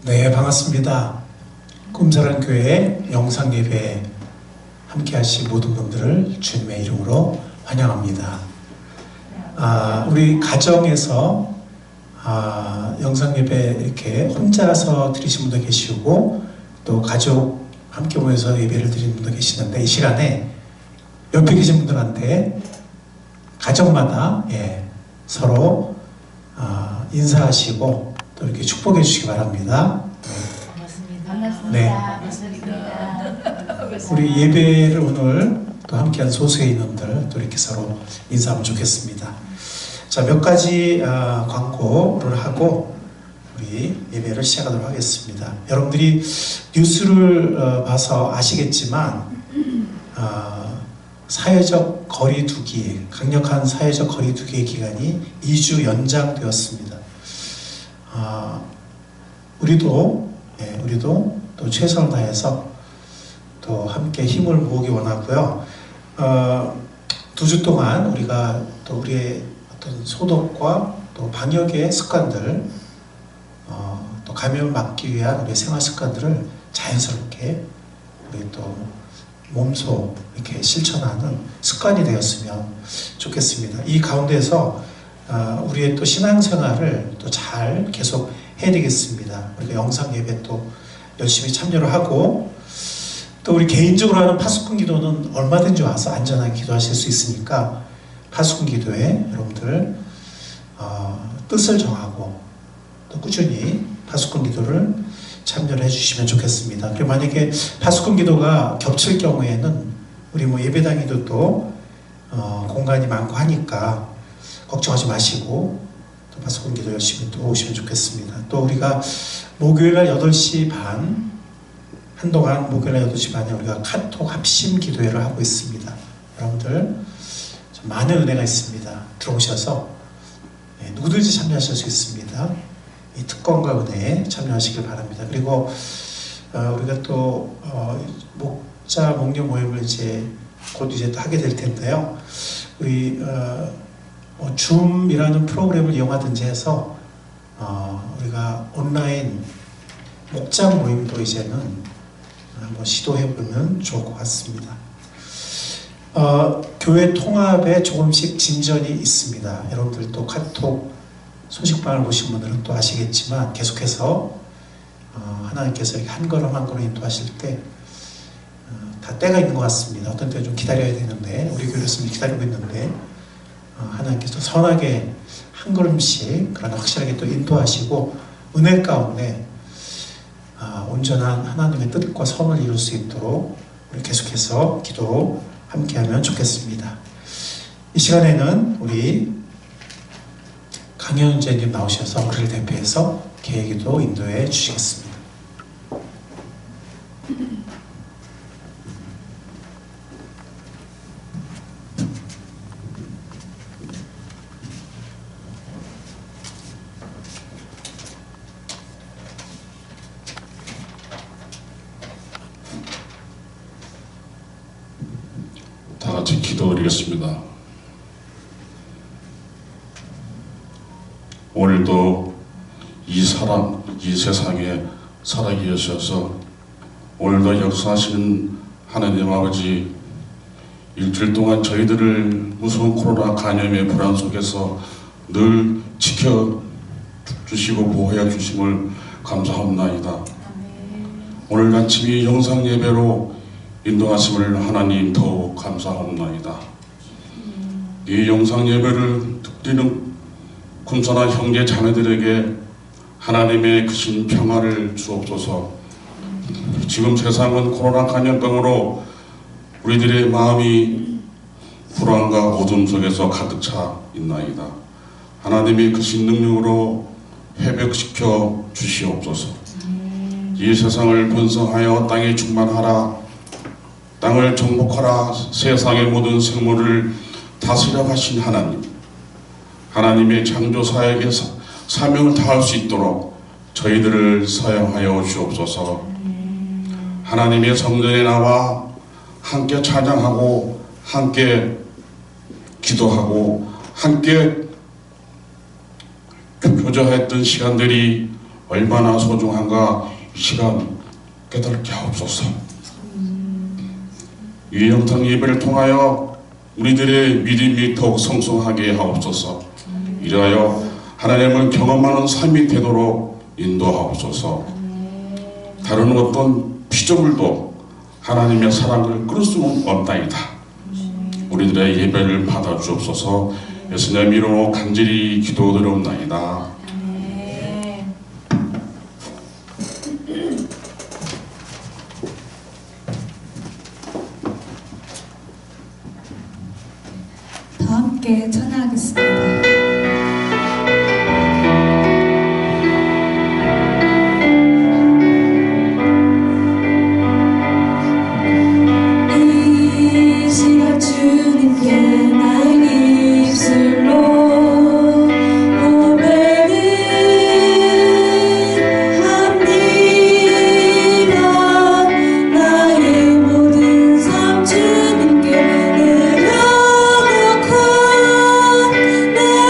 네, 반갑습니다. 꿈사랑교회 영상예배에 함께 하신 모든 분들을 주님의 이름으로 환영합니다. 우리 가정에서 영상예배 이렇게 혼자서 드리신 분도 계시고 또 가족 함께 모여서 예배를 드리는 분도 계시는데, 이 시간에 옆에 계신 분들한테 가정마다 서로 인사하시고 또 이렇게 축복해 주시기 바랍니다. 반갑습니다. 네. 반갑습니다. 우리 예배를 오늘 또 함께한 소수의 인원들 또 이렇게 서로 인사하면 좋겠습니다. 자, 몇 가지 광고를 하고 우리 예배를 시작하도록 하겠습니다. 여러분들이 뉴스를 봐서 아시겠지만 사회적 거리두기, 강력한 사회적 거리두기의 기간이 2주 연장되었습니다. 우리도 또 최선을 다해서 또 함께 힘을 모으기 원하고요. 2주 동안 우리가 또 우리의 어떤 소독과 또 방역의 습관들, 또 감염을 막기 위한 우리의 생활 습관들을 자연스럽게 우리 또 몸소 이렇게 실천하는 습관이 되었으면 좋겠습니다. 이 가운데서 우리의 또 신앙생활을 또 잘 계속 해야 되겠습니다. 우리가 영상 예배 또 열심히 참여를 하고, 또 우리 개인적으로 하는 파수꾼 기도는 얼마든지 와서 안전하게 기도하실 수 있으니까 파수꾼 기도에 여러분들 뜻을 정하고 또 꾸준히 파수꾼 기도를 참여를 해주시면 좋겠습니다. 그리고 만약에 파수꾼 기도가 겹칠 경우에는 우리 예배당에도 또 공간이 많고 하니까 걱정하지 마시고 또 파수꾼 기도 열심히 또 오시면 좋겠습니다. 또 우리가 목요일날 8시 반, 한동안 목요일날 8시 반에 우리가 카톡 합심 기도회를 하고 있습니다. 여러분들 많은 은혜가 있습니다. 들어오셔서 누구든지 참여하실 수 있습니다. 이 특권과 은혜에 참여하시길 바랍니다. 그리고 우리가 또 목자 목녀 모임을 곧 또 하게 될 텐데요. 우리 줌이라는 프로그램을 이용하든지 해서 우리가 온라인 목자 모임도 이제는 한번 시도해보면 좋을 것 같습니다. 교회 통합에 조금씩 진전이 있습니다. 여러분들 또 카톡 소식방을 보신 분들은 또 아시겠지만 계속해서 하나님께서 이렇게 한 걸음 한 걸음 인도하실 때 다 때가 있는 것 같습니다. 어떤 때 좀 기다려야 되는데, 우리 교회에서 기다리고 있는데 하나님께서 선하게 한 걸음씩 그러나 확실하게 또 인도하시고 은혜 가운데 온전한 하나님의 뜻과 선을 이룰 수 있도록 우리 계속해서 기도 함께하면 좋겠습니다. 이 시간에는 우리 강현재님 나오셔서 우리를 대표해서 개기도 인도해 주시겠습니다. 다 같이 기도드리겠습니다. 오늘도 이 세상에 살아계셔서 오늘도 역사하시는 하나님 아버지, 일주일 동안 저희들을 무서운 코로나 감염의 불안 속에서 늘 지켜주시고 보호해 주심을 감사합나이다. 오늘 아침 이 영상 예배로 인도하심을 하나님 더욱 감사합나이다. 이 영상 예배를 드리는 군사나 형제 자매들에게 하나님의 크신 평화를 주옵소서. 지금 세상은 코로나 감염병으로 우리들의 마음이 불안과 어둠 속에서 가득 차 있나이다. 하나님이 크신 능력으로 회복시켜 주시옵소서. 이 세상을 번성하여 땅에 충만하라. 땅을 정복하라. 세상의 모든 생물을 다스려 가신 하나님, 하나님의 창조사에게 사명을 다할 수 있도록 저희들을 사용하여 주옵소서. 하나님의 성전에 나와 함께 찬양하고 함께 기도하고 함께 교제했던 시간들이 얼마나 소중한가 이 시간 깨닫게 하옵소서. 이 영상 예배를 통하여 우리들의 믿음이 더욱 성성하게 하옵소서. 이하여 하나님을 경험하는 삶이 되도록 인도하옵소서. 다른 어떤 피조물도 하나님의 사랑을 끊을 수는 없나이다. 우리들의 예배를 받아주옵소서. 예수님의 이름으로 간절히 기도드리옵나이다. 다 함께 찬양하겠습니다. 내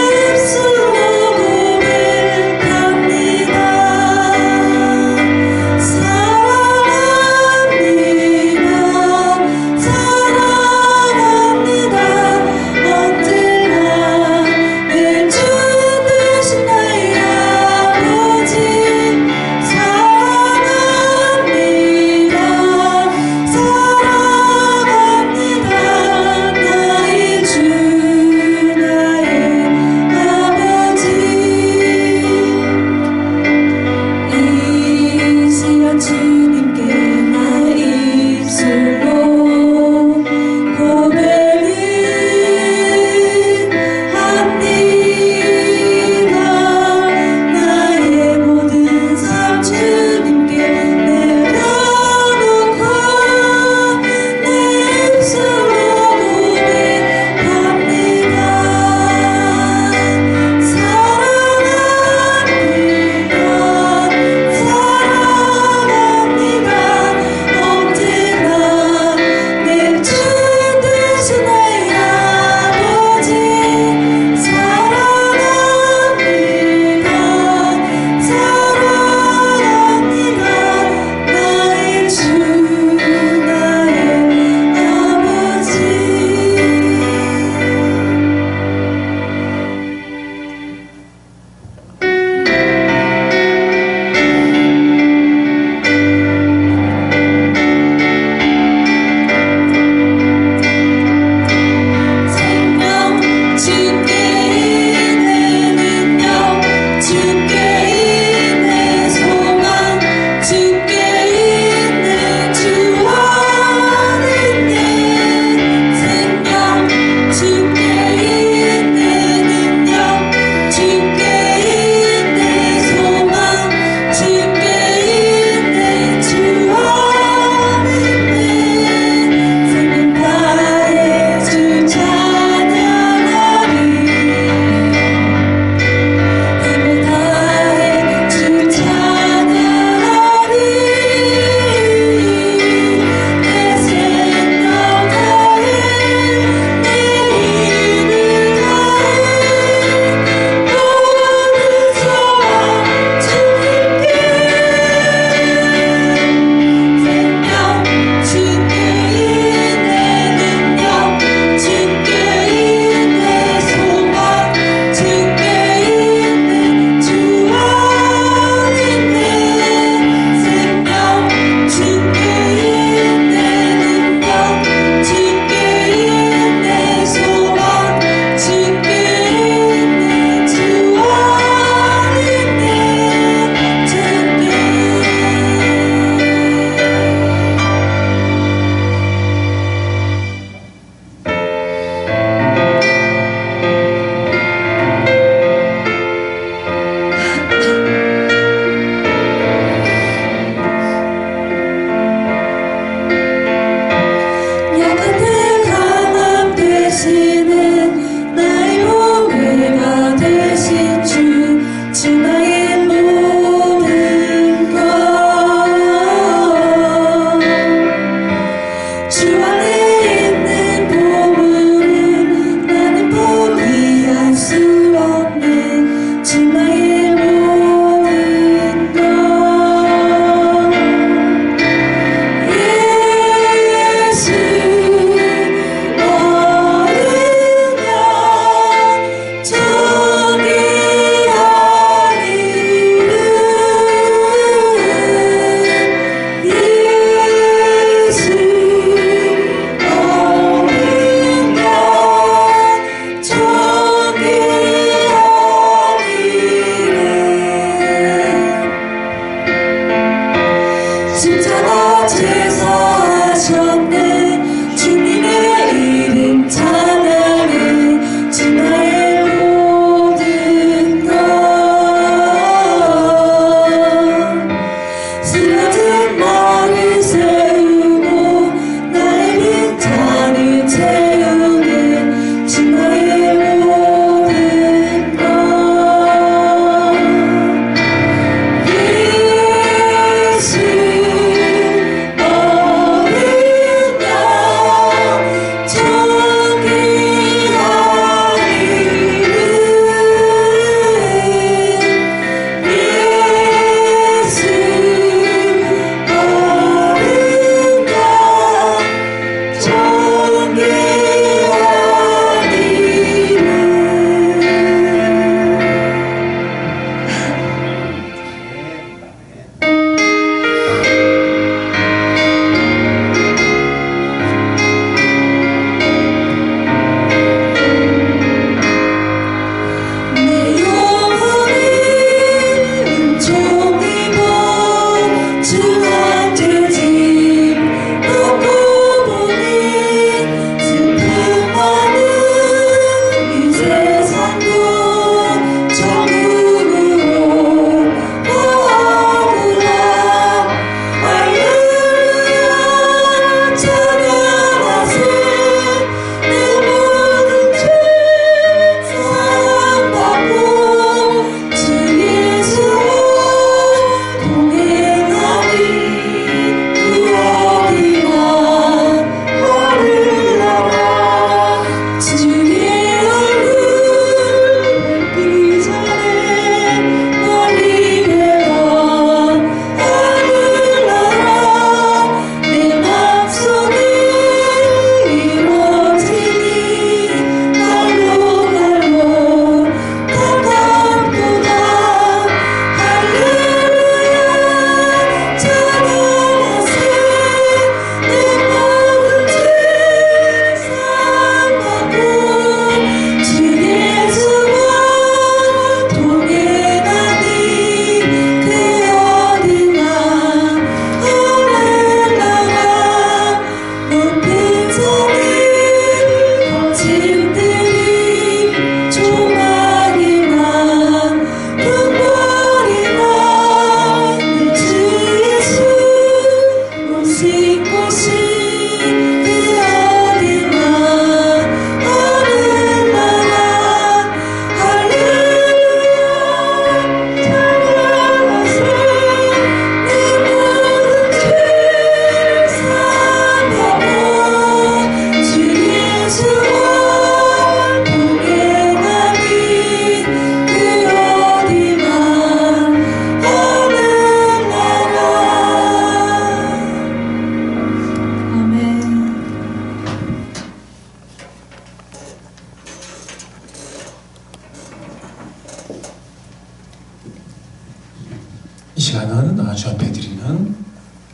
시간은 주 앞에 드리는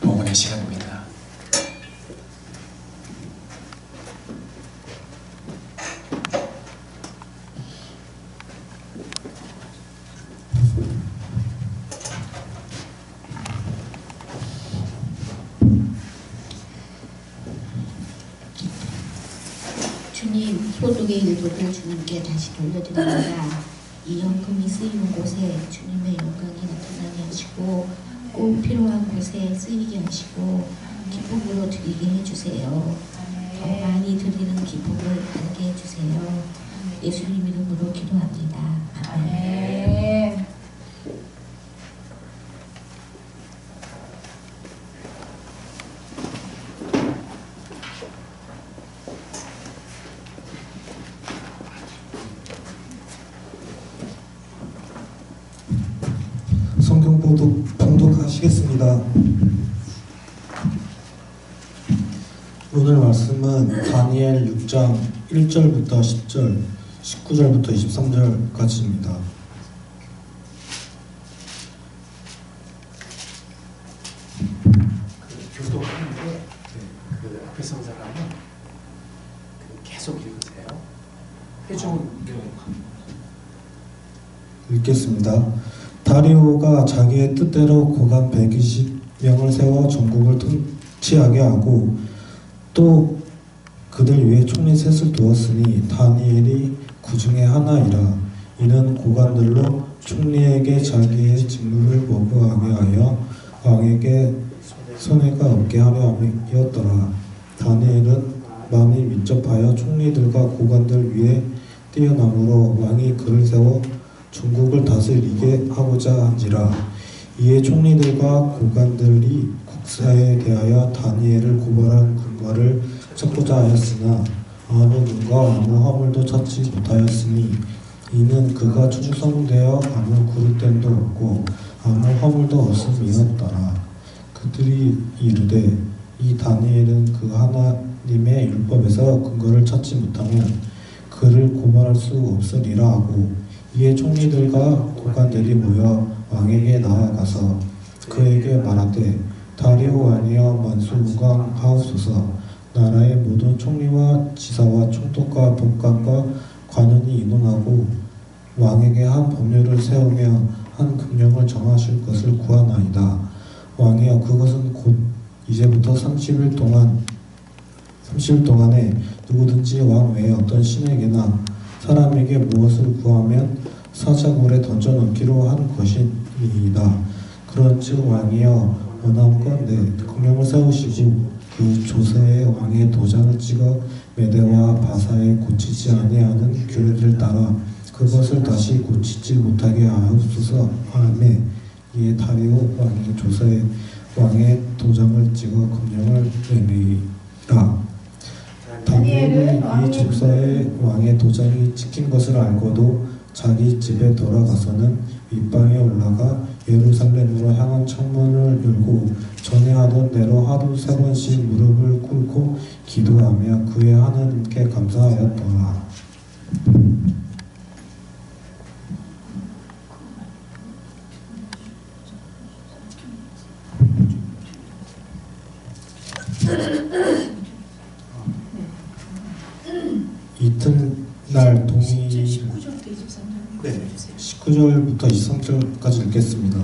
봉헌의 시간입니다. 주님, 소득의 일부를 주님께 다시 돌려드립니다. 이 헌금이 쓰이는 곳에 주님의 영광이 나타나게 하시고 꼭 필요한 곳에 쓰이게 하시고 기쁨으로 드리게 해주세요. 더 많이 드리는 기쁨을 받게 해주세요. 예수님 이름으로 기도합니다. 아멘. 성경 봉독하시겠습니다. 오늘 말씀은 다니엘 6장 1절부터 10절, 19절부터 23절까지입니다. 교독하는데 앞에 선 사람은 계속 읽으세요. 해주면 읽겠습니다. 다리오가 자기의 뜻대로 고관 120명을 세워 전국을 통치하게 하고 또 그들 위에 총리 셋을 두었으니 다니엘이 그 중에 하나이라. 이는 고관들로 총리에게 자기의 직무를 보고하게 하여 왕에게 손해가 없게 하려 함이었더라. 다니엘은 마음이 민첩하여 총리들과 고관들 위에 뛰어남으로 왕이 그를 세워 중국을 다스리게 하고자 한지라. 이에 총리들과 고관들이 국사에 대하여 다니엘을 고발한 근거를 찾고자 하였으나 아무 근거 아무 허물도 찾지 못하였으니 이는 그가 충성되어 아무 그릇됨도 없고 아무 허물도 없음이었더라. 그들이 이르되 이 다니엘은 그 하나님의 율법에서 근거를 찾지 못하면 그를 고발할 수 없으리라 하고, 이에 총리들과 고관들이 모여 왕에게 나아가서 그에게 말하되 다리오 왕이여 만수무강하옵소서. 나라의 모든 총리와 지사와 총독과 법관과 관원이 의논하고 왕에게 한 법률을 세우며 한 금령을 정하실 것을 구하나이다. 왕이여 그것은 곧 이제부터 30일 동안에 누구든지 왕 외에 어떤 신에게나 사람에게 무엇을 구하면 사자굴에 던져넣기로 한 것이니이다. 그런즉 왕이여 원함건대 금령을 세우시고 그 조세의 왕의 도장을 찍어 메대와 바사에 고치지 아니하는 규례를 따라 그것을 다시 고치지 못하게 하옵소서 하매, 이에 다리오 왕이 조세의 왕의 도장을 찍어 금령을 내리라. 다니엘은 이 조사의 왕의 도장이 찍힌 것을 알고도 자기 집에 돌아가서는 윗방에 올라가 예루살렘으로 향한 창문을 열고 전에 하던 대로 하루 3번씩 무릎을 꿇고 기도하며 그의 하나님께 감사하였더라. 이튿날 동이 19절부터 23절까지 읽겠습니다.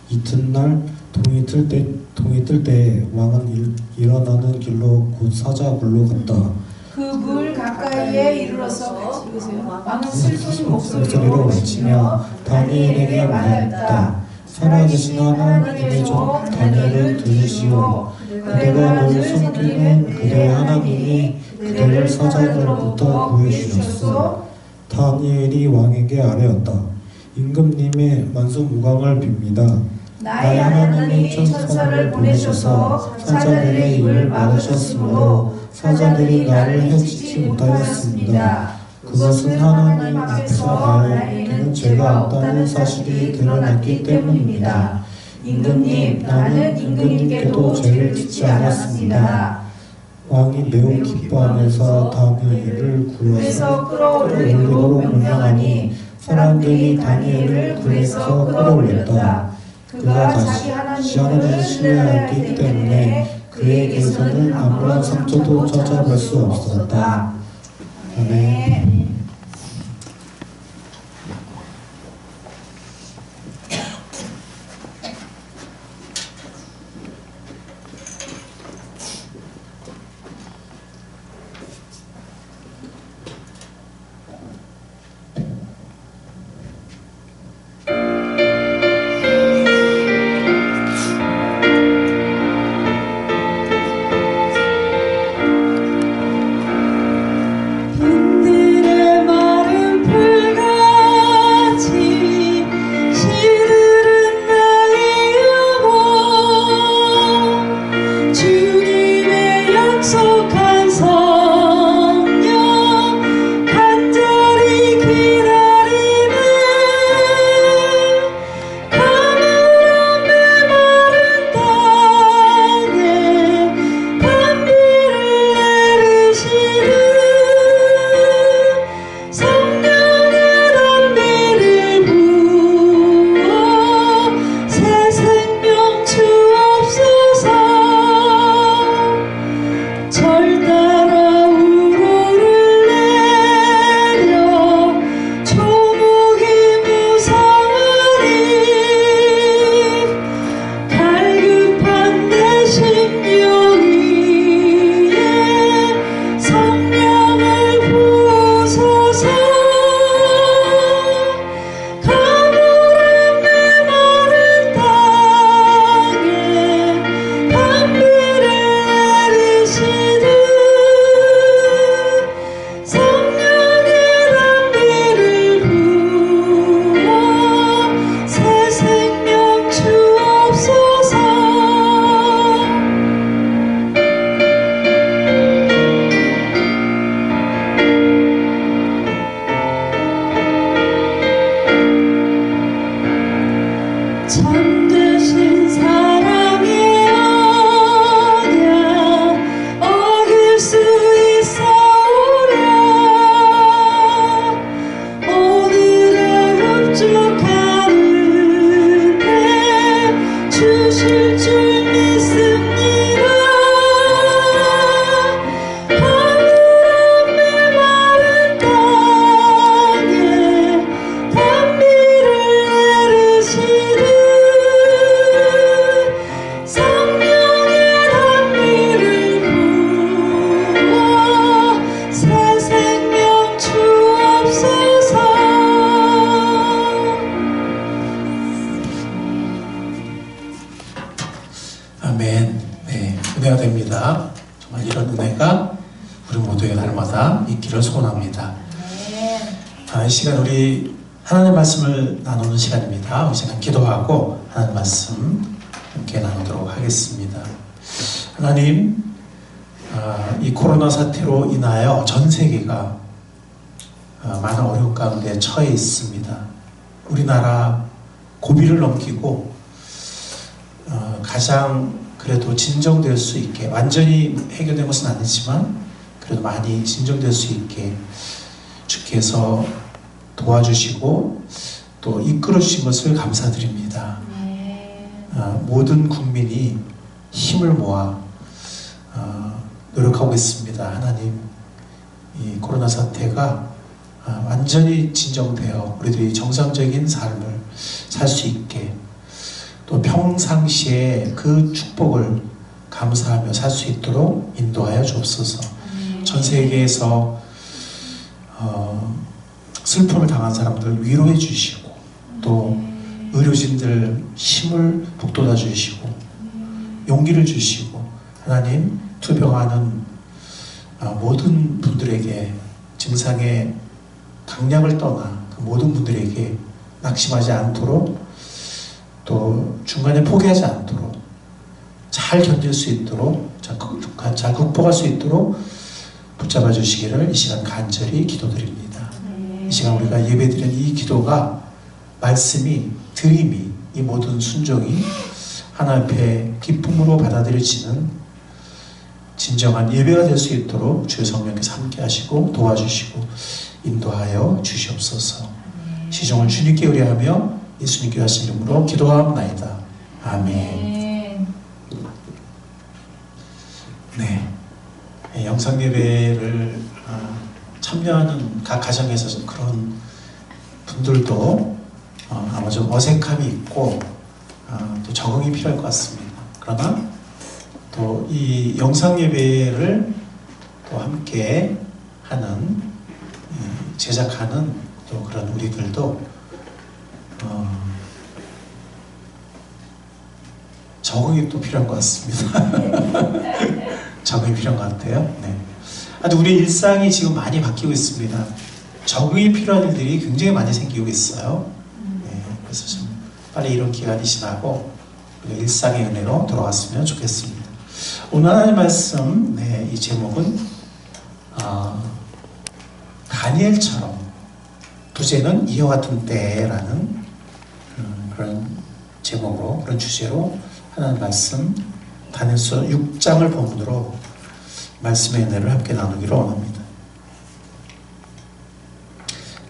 이튿날 동이 뜰 때에 왕은 일어나는 길로 곧 사자굴로 갔다. 그 물 가까이에 이르러서 왕은 슬픈 목소리로 외치며 다니엘에게 말하였다. 살아계신 하나님의 종 다니엘을 들으시오. 그대가 늘 숨기는 그대의 하나님이 그대를 사자들로부터 구해주셨소. 다니엘이 왕에게 아뢰었다. 임금님의 만수무강을 빕니다. 나의 하나님이 천사를 보내셔서 사자들의 입을 막으셨으므로 사자들이 나를 해치지 못하였습니다. 그것은 하나님 앞에서 나에게는 죄가 없다는 사실이 드러났기 때문입니다. 임금님, 나는 임금님께도 죄를 짓지 않았습니다. 왕이 매우 기뻐하면서 다니엘을 굴에서 끌어올리도록 명령하니 사람들이 다니엘을 굴에서 끌어올렸다. 그가 자기 하나님을 신뢰하기 때문에 그에게서는 아무런 상처도 찾아볼 수 없었다. 아멘. 아멘. 네, 은혜가 됩니다. 정말 이런 은혜가 우리 모두에게 날마다 있기를 소원합니다. 이 시간 우리 하나님의 말씀을 나누는 시간입니다. 이 시간 기도하고 하나님의 말씀 함께 나누도록 하겠습니다. 하나님, 이 코로나 사태로 인하여 전 세계가 많은 어려움 가운데 처해 있습니다. 우리나라 고비를 넘기고 가장 그래도 진정될 수 있게, 완전히 해결된 것은 아니지만 그래도 많이 진정될 수 있게 주께서 도와주시고 또 이끌어 주신 것을 감사드립니다. 모든 국민이 힘을 모아 노력하고 있습니다. 하나님, 이 코로나 사태가 완전히 진정되어 우리들이 정상적인 삶을 살 수 있게, 또 평상시에 그 축복을 감사하며 살 수 있도록 인도하여 주옵소서. 전 세계에서 슬픔을 당한 사람들 위로해 주시고, 또 의료진들 힘을 북돋아 주시고, 용기를 주시고, 하나님, 투병하는 모든 분들에게, 증상의 강약을 떠나 그 모든 분들에게 낙심하지 않도록, 또 중간에 포기하지 않도록 잘 견딜 수 있도록, 잘 극복할 수 있도록 붙잡아 주시기를 이 시간 간절히 기도드립니다. 이 시간 우리가 예배드리는 이 기도가, 말씀이, 드림이, 이 모든 순종이 하나님 앞에 기쁨으로 받아들여지는 진정한 예배가 될 수 있도록 주의 성령께서 함께 하시고 도와주시고 인도하여 주시옵소서. 시종을 주님께 의뢰하며 예수님께 하신 이름으로 기도하옵나이다. 아멘. 네. 영상 예배를 참여하는 각 가정에서 그런 분들도 아마 좀 어색함이 있고 또 적응이 필요할 것 같습니다. 그러나 또 이 영상 예배를 또 함께 하는 제작하는 또 그런 우리들도 적응이 또 필요한 것 같습니다. 적응이 필요한 것 같아요. 네. 하여튼 우리 일상이 지금 많이 바뀌고 있습니다. 적응이 필요한 일들이 굉장히 많이 생기고 있어요. 네. 그래서 좀 빨리 이런 기간이 지나고 일상의 은혜로 돌아왔으면 좋겠습니다. 오늘 하나님의 말씀, 네, 이 제목은 다니엘처럼 부제는 이와 같은 때라는 그런 제목으로, 그런 주제로 하나님의 말씀 다니엘서 6장을 본문으로 말씀의 은혜를 함께 나누기로 원합니다.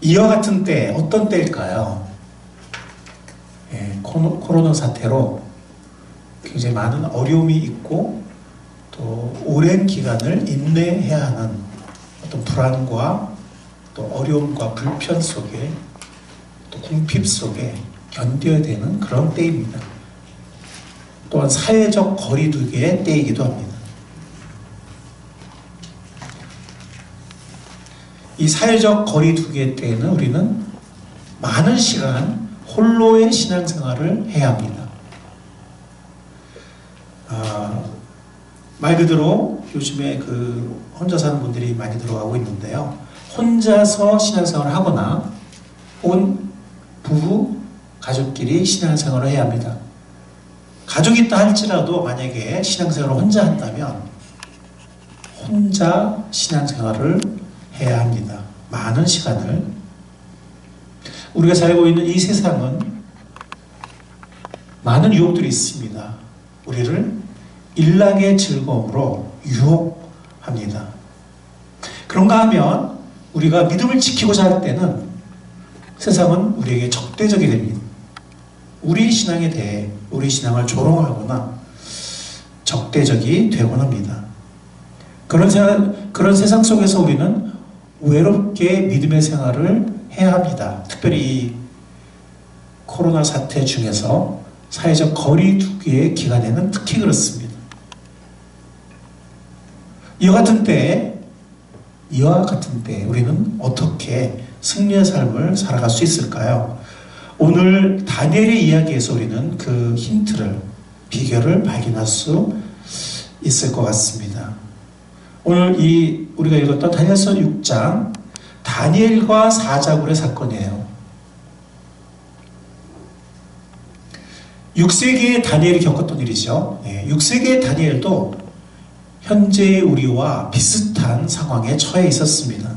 이와 같은 때, 어떤 때일까요? 코로나 사태로 굉장히 많은 어려움이 있고 또 오랜 기간을 인내해야 하는 어떤 불안과 또 어려움과 불편 속에 또 궁핍 속에 견뎌야 되는 그런 때입니다. 또한 사회적 거리두기의 때이기도 합니다. 이 사회적 거리두기의 때에는 우리는 많은 시간 홀로의 신앙생활을 해야 합니다. 말 그대로 요즘에 혼자 사는 분들이 많이 들어가고 있는데요. 혼자서 신앙생활을 하거나 혹은 부부, 가족끼리 신앙생활을 해야 합니다. 가족이 있다 할지라도 만약에 신앙생활을 혼자 한다면 혼자 신앙생활을 해야 합니다. 많은 시간을. 우리가 살고 있는 이 세상은 많은 유혹들이 있습니다. 우리를 일락의 즐거움으로 유혹합니다. 그런가 하면 우리가 믿음을 지키고자 할 때는 세상은 우리에게 적대적이 됩니다. 우리 신앙에 대해 우리 신앙을 조롱하거나 적대적이 되곤 합니다. 그런 세상 속에서 우리는 외롭게 믿음의 생활을 해야 합니다. 특별히 이 코로나 사태 중에서 사회적 거리두기의 기간에는 특히 그렇습니다. 이와 같은 때 우리는 어떻게 승리의 삶을 살아갈 수 있을까요? 오늘 다니엘의 이야기에서 우리는 그 힌트를, 비결을 발견할 수 있을 것 같습니다. 오늘 우리가 읽었던 다니엘서 6장, 다니엘과 사자굴의 사건이에요. 6세기의 다니엘이 겪었던 일이죠. 6세기의 다니엘도 현재의 우리와 비슷한 상황에 처해 있었습니다.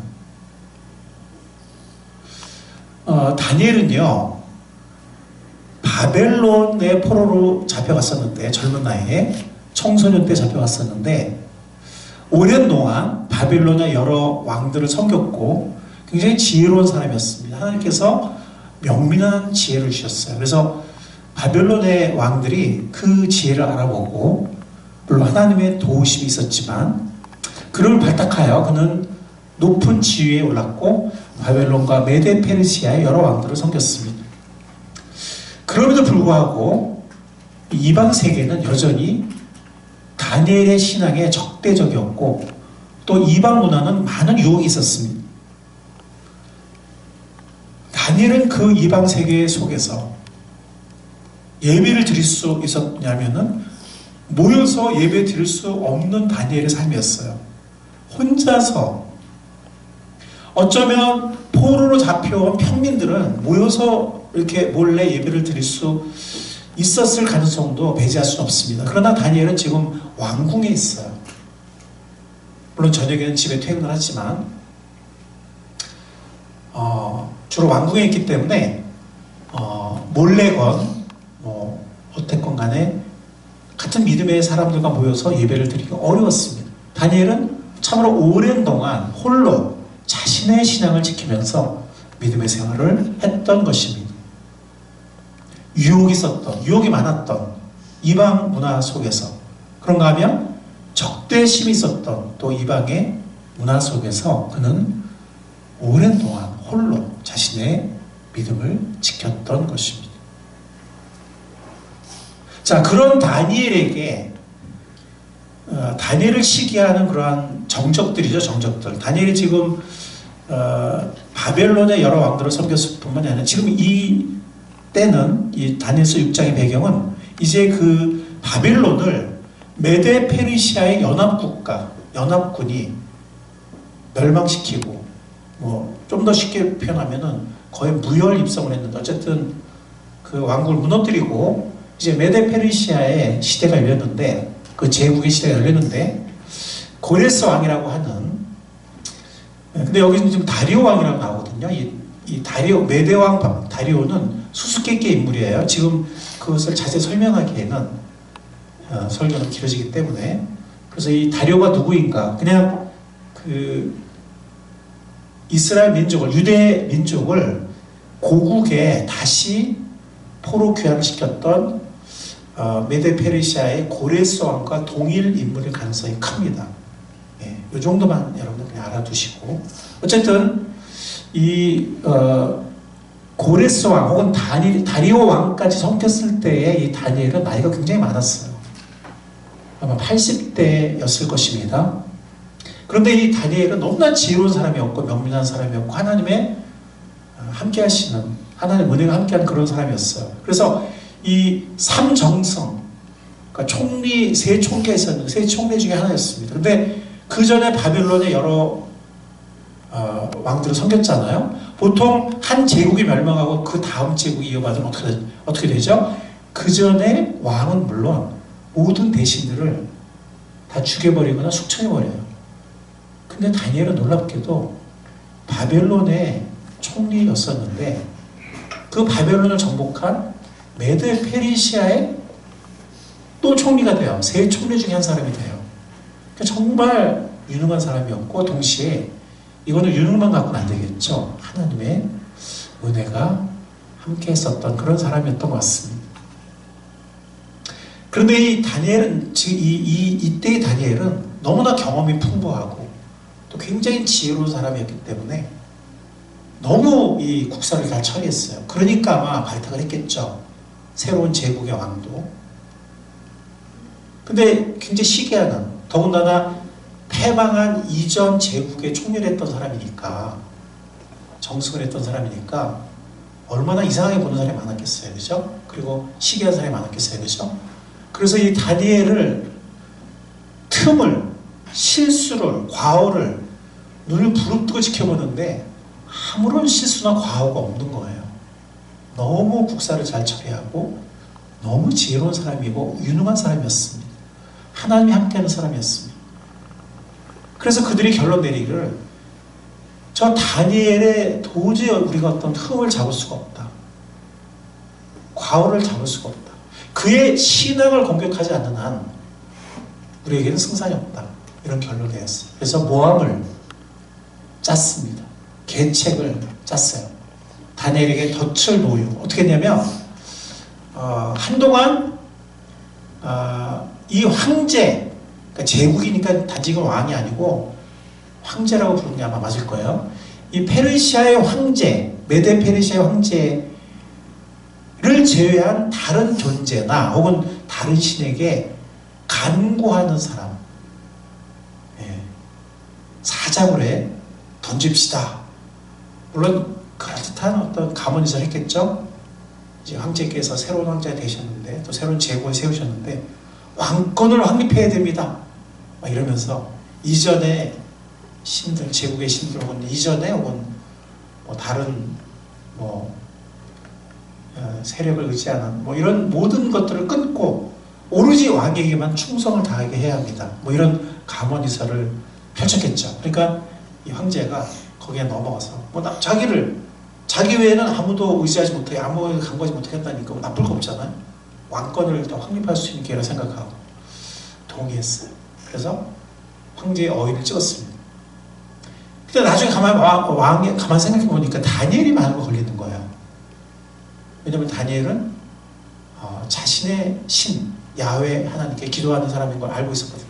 다니엘은요, 바벨론의 포로로 잡혀갔었는데, 젊은 나이에 청소년 때 잡혀갔었는데, 오랜 동안 바벨론의 여러 왕들을 섬겼고 굉장히 지혜로운 사람이었습니다. 하나님께서 명민한 지혜를 주셨어요. 그래서 바벨론의 왕들이 그 지혜를 알아보고, 물론 하나님의 도우심이 있었지만 그를 발탁하여 그는 높은 지위에 올랐고 바벨론과 메데 페르시아의 여러 왕들을 섬겼습니다. 그럼에도 불구하고 이방 세계는 여전히 다니엘의 신앙에 적대적이었고 또 이방 문화는 많은 유혹이 있었습니다. 다니엘은 그 이방 세계 속에서 예배를 드릴 수 있었냐면은 모여서 예배 드릴 수 없는 다니엘의 삶이었어요. 혼자서. 어쩌면 포로로 잡혀온 평민들은 모여서 이렇게 몰래 예배를 드릴 수 있었을 가능성도 배제할 수는 없습니다. 그러나 다니엘은 지금 왕궁에 있어요. 물론 저녁에는 집에 퇴근을 하지만 주로 왕궁에 있기 때문에 몰래건 어쨌건 간에 같은 믿음의 사람들과 모여서 예배를 드리기 어려웠습니다. 다니엘은 참으로 오랜 동안 홀로 자신의 신앙을 지키면서 믿음의 생활을 했던 것입니다. 유혹이 많았던 이방 문화 속에서, 그런가 하면 적대심이 있었던 또 이방의 문화 속에서 그는 오랜 동안 홀로 자신의 믿음을 지켰던 것입니다. 자, 그런 다니엘에게 다니엘을 시기하는 그러한 정적들이죠. 정적들. 다니엘이 지금 바벨론의 여러 왕들을 섬겼을 뿐만이 아니라 지금 이 때는 이 다니엘서 6장의 배경은 이제 그 바벨론을 메데 페르시아의 연합국가, 연합군이 멸망시키고, 뭐 좀 더 쉽게 표현하면은 거의 무혈 입성을 했는데, 어쨌든 그 왕국을 무너뜨리고 이제 메데 페르시아의 시대가 열렸는데, 그 제국의 시대가 열렸는데, 고레스 왕이라고 하는, 근데 여기는 지금 다리오 왕이라고 나오거든요. 이 다리오, 메데 왕 다리오는 수수께끼 인물이에요. 지금 그것을 자세히 설명하기에는 설교는 길어지기 때문에. 그래서 이 다리오가 누구인가? 그냥 그 이스라엘 민족을, 유대 민족을 고국에 다시 포로 귀환을 시켰던 메데 페르시아의 고레스 왕과 동일 인물일 가능성이 큽니다. 예, 이 정도만 여러분들 그냥 알아두시고, 어쨌든 이 고레스 왕 혹은 다리오 왕까지 섬겼을 때의 이 다니엘은 나이가 굉장히 많았어요. 아마 80대였을 것입니다. 그런데 이 다니엘은 너무나 지혜로운 사람이었고 명민한 사람이었고 하나님의 함께 하시는, 하나님의 은혜가 함께하는 그런 사람이었어요. 그래서 이 삼정성, 그러니까 총리, 세 총리가 있었는데 세 총리 중에 하나였습니다. 그런데 그 전에 바벨론의 여러 왕들을 섬겼잖아요. 보통 한 제국이 멸망하고 그 다음 제국이 이어받으면 어떻게 되죠? 그 전에 왕은 물론 모든 대신들을 다 죽여버리거나 숙청해버려요. 근데 다니엘은 놀랍게도 바벨론의 총리였었는데 그 바벨론을 정복한 메데 페르시아의 또 총리가 돼요. 세 총리 중에 한 사람이 돼요. 그러니까 정말 유능한 사람이었고, 동시에 이거는 유능만 갖고는 안 되겠죠. 하나님의 은혜가 함께 했었던 그런 사람이었던 것 같습니다. 그런데 이 다니엘은, 지금 이때의 다니엘은 너무나 경험이 풍부하고 또 굉장히 지혜로운 사람이었기 때문에 너무 이 국사를 잘 처리했어요. 그러니까 아마 발탁을 했겠죠. 새로운 제국의 왕도. 근데 굉장히 시기하는, 더군다나 패망한 이전 제국의 총리를 했던 사람이니까, 정승을 했던 사람이니까 얼마나 이상하게 보는 사람이 많았겠어요. 그죠? 그리고 시기한 사람이 많았겠어요. 그죠? 그래서 이 다니엘을 틈을, 실수를, 과오를 눈을 부릅뜨고 지켜보는데 아무런 실수나 과오가 없는 거예요. 너무 국사를 잘 처리하고 너무 지혜로운 사람이고 유능한 사람이었습니다. 하나님이 함께하는 사람이었습니다. 그래서 그들이 결론 내리기를, 저 다니엘의 도저히 우리가 어떤 흠을 잡을 수가 없다. 과오를 잡을 수가 없다. 그의 신앙을 공격하지 않는 한 우리에게는 승산이 없다. 이런 결론을 내렸어요. 그래서 모함을 짰습니다. 계책을 짰어요. 다니엘에게 덫을 놓으려고. 어떻게 했냐면 한동안 이 황제, 그러니까 제국이니까 단지 이건 왕이 아니고 황제라고 부르는 게 아마 맞을 거예요. 이 페르시아의 황제, 메데 페르시아의 황제를 제외한 다른 존재나 혹은 다른 신에게 간구하는 사람, 사자굴에 던집시다. 물론 그럴듯한 어떤 감언이설 했겠죠. 이제 황제께서 새로운 황제가 되셨는데, 또 새로운 제국을 세우셨는데 왕권을 확립해야 됩니다. 막 이러면서 이전에 신들, 제국의 신들 혹은 이전에 혹은 뭐 다른 세력을 의지하는 이런 모든 것들을 끊고 오로지 왕에게만 충성을 다하게 해야 합니다. 이런 감언이설을 펼쳤겠죠. 그러니까 이 황제가 거기에 넘어가서 자기 외에는 아무도 의지하지 못해, 아무에게 간구하지 못하겠다니까 나쁠 거 없잖아요. 왕권을 더 확립할 수 있는 기회라 생각하고 동의했어요. 그래서 황제의 어의를 찍었습니다. 근데 나중에 가만 생각해 보니까 다니엘이 많은 거 걸리는 거예요. 왜냐면 다니엘은 자신의 신, 야훼 하나님께 기도하는 사람인 걸 알고 있었거든요.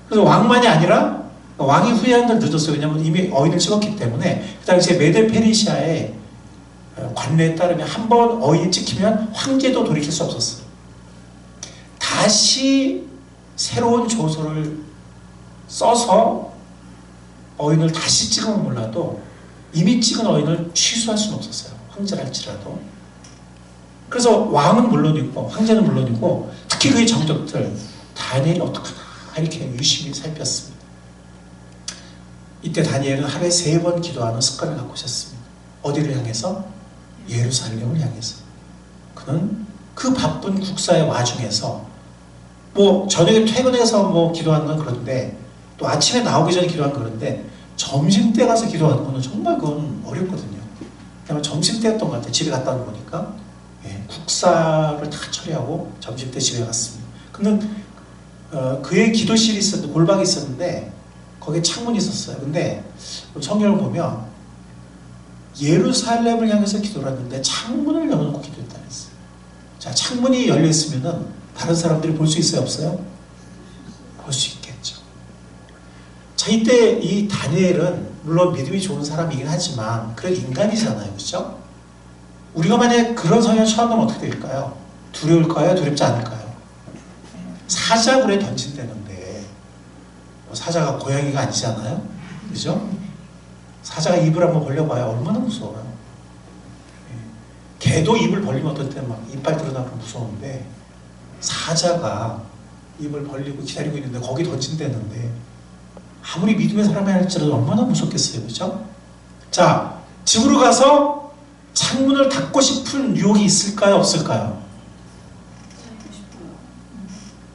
그래서 왕만이 아니라 왕이 후회한 건 늦었어요. 왜냐하면 이미 어인을 찍었기 때문에 그 당시에 메데 페르시아의 관례에 따르면 한 번 어인이 찍히면 황제도 돌이킬 수 없었어요. 다시 새로운 조서를 써서 어인을 다시 찍으면 몰라도 이미 찍은 어인을 취소할 수는 없었어요. 황제랄지라도. 그래서 왕은 물론이고 황제는 물론이고 특히 그의 정적들 다니엘이 어떡하나 이렇게 유심히 살폈습니다. 이때 다니엘은 하루에 3번 기도하는 습관을 갖고 있었습니다. 어디를 향해서? 예루살렘을 향해서. 그는 그 바쁜 국사의 와중에서 뭐 저녁에 퇴근해서 뭐 기도하는 건 그런데 또 아침에 나오기 전에 기도하는 건 그런데 점심때 가서 기도하는 거는 정말 그건 어렵거든요. 그냥 점심때였던 것 같아요. 집에 갔다 오는 거니까. 예, 국사를 다 처리하고 점심때 집에 갔습니다. 근데 그의 기도실이 있었는데 골방이 있었는데 거기에 창문이 있었어요. 근데 성경을 보면 예루살렘을 향해서 기도를 했는데 창문을 열어놓고 기도했다 그랬어요. 자, 창문이 열려 있으면은 다른 사람들이 볼 수 있어요, 없어요? 볼 수 있겠죠. 자, 이때 이 다니엘은 물론 믿음이 좋은 사람이긴 하지만 그래도 인간이잖아요, 그렇죠? 우리가 만약에 그런 성향을 처한다면 어떻게 될까요? 두려울까요? 두렵지 않을까요? 사자굴에 던진다는데 사자가 고양이가 아니잖아요, 그죠? 사자가 입을 한번 벌려봐요. 얼마나 무서워요. 개도 입을 벌리면 어떨 때 막 이빨 드러나고 무서운데 사자가 입을 벌리고 기다리고 있는데 거기 던진다는데 아무리 믿음의 사람이 할지라도 얼마나 무섭겠어요, 그죠? 자, 집으로 가서 창문을 닫고 싶은 유혹이 있을까요, 없을까요?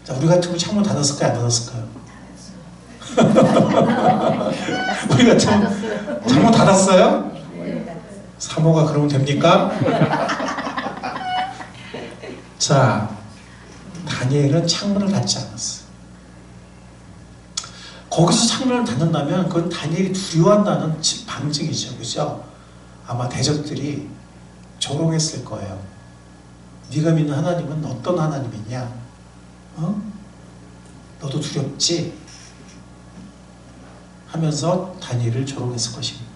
자, 우리 같으면 창문 닫았을까요, 안 닫았을까요? 우리 같으면 창문 닫았어요? 사모가 그러면 됩니까? 자, 다니엘은 창문을 닫지 않았어요. 거기서 창문을 닫는다면 그건 다니엘이 두려워한다는 방증이죠, 그죠? 아마 대적들이 조롱했을 거예요. 네가 믿는 하나님은 어떤 하나님이냐? 너도 두렵지? 하면서 다니엘을 조롱했을 것입니다.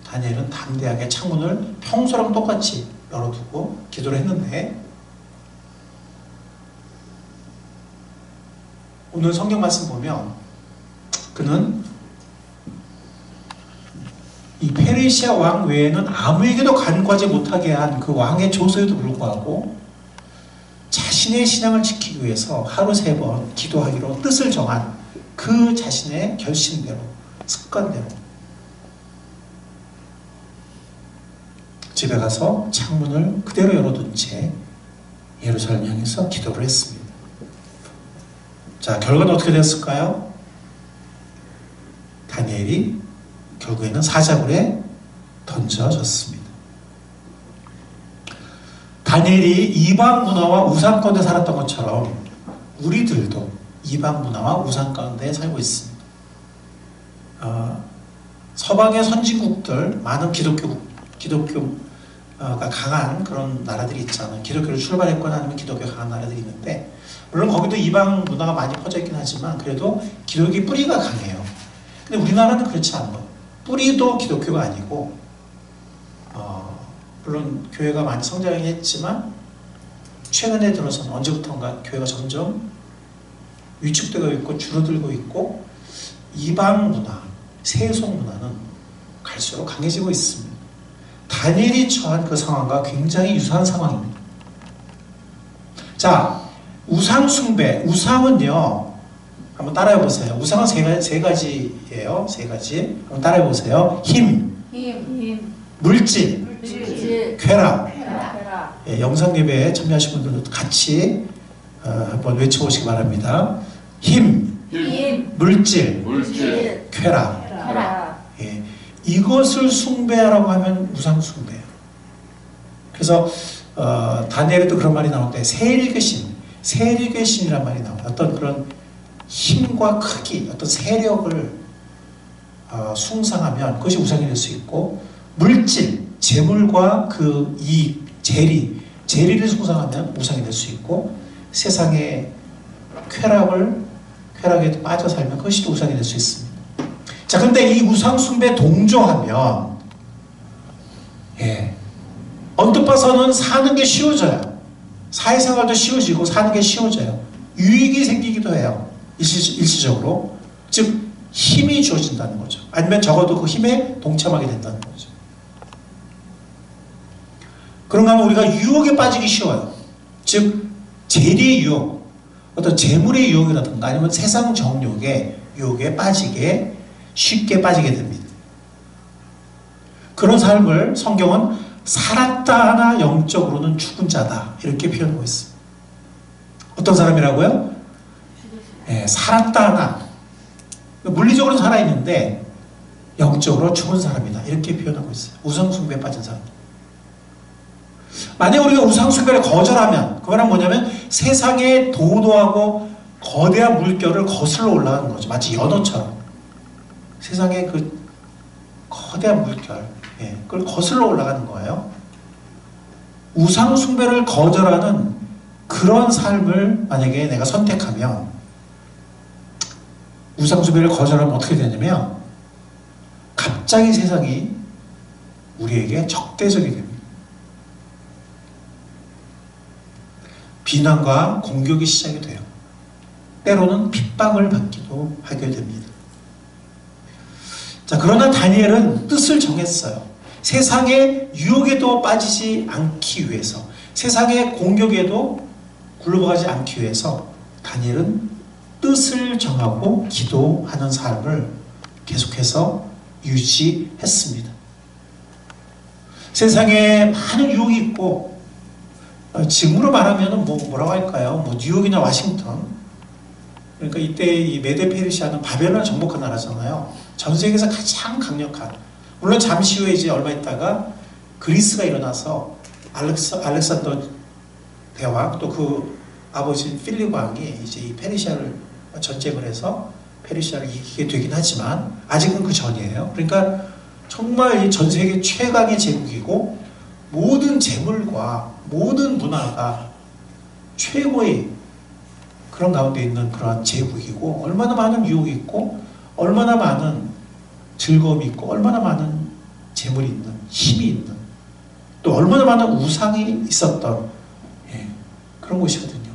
다니엘은 담대하게 창문을 평소랑 똑같이 열어두고 기도를 했는데 오늘 성경 말씀 보면 그는 이 페르시아 왕 외에는 아무에게도 간과하지 못하게 한 그 왕의 조서에도 불구하고 자신의 신앙을 지키기 위해서 하루 3번 기도하기로 뜻을 정한 그 자신의 결심대로 습관대로 집에 가서 창문을 그대로 열어둔 채 예루살렘 향해서 기도를 했습니다. 자, 결과는 어떻게 됐을까요? 다니엘이 결국에는 사자굴에 던져졌습니다. 다니엘이 이방 문화와 우상 가운데 살았던 것처럼 우리들도 이방 문화와 우상 가운데 살고 있습니다. 서방의 선진국들, 많은 기독교가 강한 그런 나라들이 있잖아요. 기독교를 출발했거나 아니면 기독교가 강한 나라들이 있는데 물론 거기도 이방 문화가 많이 퍼져 있긴 하지만 그래도 기독교의 뿌리가 강해요. 근데 우리나라는 그렇지 않은 거예요. 뿌리도 기독교가 아니고 물론 교회가 많이 성장했지만 최근에 들어서는 언제부턴가 교회가 점점 위축되고 있고 줄어들고 있고 이방 문화, 세속 문화는 갈수록 강해지고 있습니다. 다니엘이 처한 그 상황과 굉장히 유사한 상황입니다. 자, 우상 숭배, 우상은요 한번 따라해 보세요. 우상은 세 가지예요. 3가지. 한번 따라해 보세요. 힘, 물질, 쾌락. 예, 영상 예배에 참여하신 분들도 같이 한번 외쳐보시기 바랍니다. 힘, 물질, 쾌락. 예, 이것을 숭배하라고 하면 우상 숭배예요. 그래서 다니엘에도 그런 말이 나오는데 세력의신이란 말이 나와요. 어떤 그런 힘과 크기, 어떤 세력을 숭상하면 그것이 우상이 될 수 있고, 물질, 재물과 그 이익, 재리를 숭상하면 우상이 될 수 있고, 세상의 쾌락에 빠져 살면 그것이 또 우상이 될 수 있습니다. 자, 근데 이 우상숭배에 동조하면 언뜻 봐서는 사는 게 쉬워져요. 사회생활도 쉬워지고 사는 게 쉬워져요. 유익이 생기기도 해요. 일시적으로. 즉 힘이 주어진다는 거죠. 아니면 적어도 그 힘에 동참하게 된다는 거죠. 그런가 하면 우리가 유혹에 빠지기 쉬워요. 즉 재리의 유혹, 어떤 재물의 유혹이라든가 아니면 세상 정욕의 유혹에 쉽게 빠지게 됩니다. 그런 삶을 성경은 살았다 하나 영적으로는 죽은 자다 이렇게 표현하고 있습니다. 어떤 사람이라고요? 살았다 하나 물리적으로는 살아있는데 영적으로 죽은 사람이다 이렇게 표현하고 있어요. 우상숭배에 빠진 사람. 만약 우리가 우상숭배를 거절하면 그 말은 뭐냐면 세상의 도도하고 거대한 물결을 거슬러 올라가는 거죠. 마치 연어처럼 세상의 그 거대한 물결 그걸 거슬러 올라가는 거예요. 우상숭배를 거절하는 그런 삶을 만약에 내가 선택하면 우상숭배를 거절하면 어떻게 되냐면 갑자기 세상이 우리에게 적대적이 됩니다. 비난과 공격이 시작이 돼요. 때로는 핍박을 받기도 하게 됩니다. 자, 그러나 다니엘은 뜻을 정했어요. 세상의 유혹에도 빠지지 않기 위해서, 세상의 공격에도 굴러가지 않기 위해서 다니엘은 뜻을 정하고 기도하는 삶을 계속해서 유지했습니다. 세상에 많은 유혹이 있고 지금으로 말하면 뭐라고 할까요? 뉴욕이나 워싱턴. 그러니까 이때 이 메데 페르시아는 바벨론을 정복한 나라잖아요. 전 세계에서 가장 강력한. 물론 잠시 후에 이제 얼마 있다가 그리스가 일어나서 알렉산더 대왕 또 그 아버지 필립 왕이 이제 이 페르시아를 전쟁을 해서 페르시아를 이기게 되긴 하지만 아직은 그 전이에요. 그러니까 정말 이 전 세계 최강의 제국이고 모든 재물과 모든 문화가 최고의 그런 가운데 있는 그런 제국이고 얼마나 많은 유혹이 있고 얼마나 많은 즐거움이 있고 얼마나 많은 재물이 있는 힘이 있는 또 얼마나 많은 우상이 있었던 그런 곳이거든요.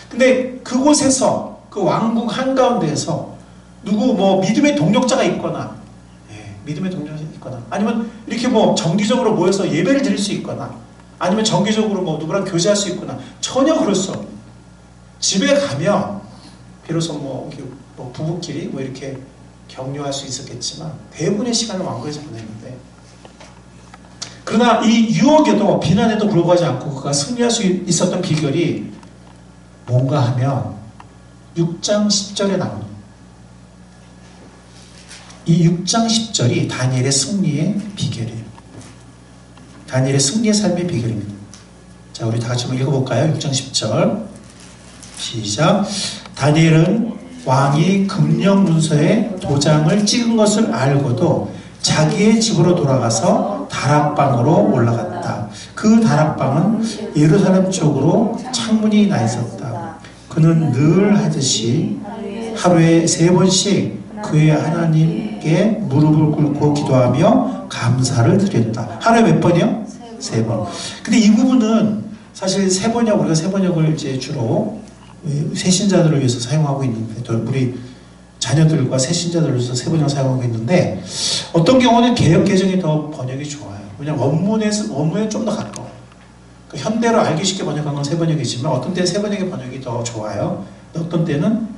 근데 그곳에서 그 왕국 한가운데에서 누구 믿음의 동력자가 있거나 믿음의 동력자가 있거나 아니면 이렇게 정기적으로 모여서 예배를 드릴 수 있거나 아니면 정기적으로 누구랑 교제할 수 있거나 전혀 그럴 수 없는 집에 가면 비로소 부부끼리 이렇게 격려할 수 있었겠지만 대부분의 시간을 왕국에서 보냈는데 그러나 이 유혹에도 비난에도 굴복하지 않고 그가 승리할 수 있었던 비결이 뭔가 하면 6장 10절에 나오는 이 6장 10절이 다니엘의 승리의 비결이에요. 다니엘의 승리의 삶의 비결입니다. 자, 우리 다 같이 한번 읽어볼까요? 6장 10절 시작. 다니엘은 왕이 금령 문서에 도장을 찍은 것을 알고도 자기의 집으로 돌아가서 다락방으로 올라갔다. 그 다락방은 예루살렘 쪽으로 창문이 나 있었다. 그는 늘 하듯이 하루에 3번씩 그의 하나님께 무릎을 꿇고 기도하며 감사를 드렸다. 하루에 몇 번이요? 3번. 근데 이 부분은 사실 우리가 세번역을 이제 주로 새신자들을 위해서 사용하고 있는데 또 우리 자녀들과 새신자들을 위해서 세번역 사용하고 있는데 어떤 경우는 개역 개정이 더 번역이 좋아요. 왜냐하면 원문에 좀 더 가까워. 그러니까 현대로 알기 쉽게 번역한 건 세번역이지만 어떤 때는 세번역의 번역이 더 좋아요. 어떤 때는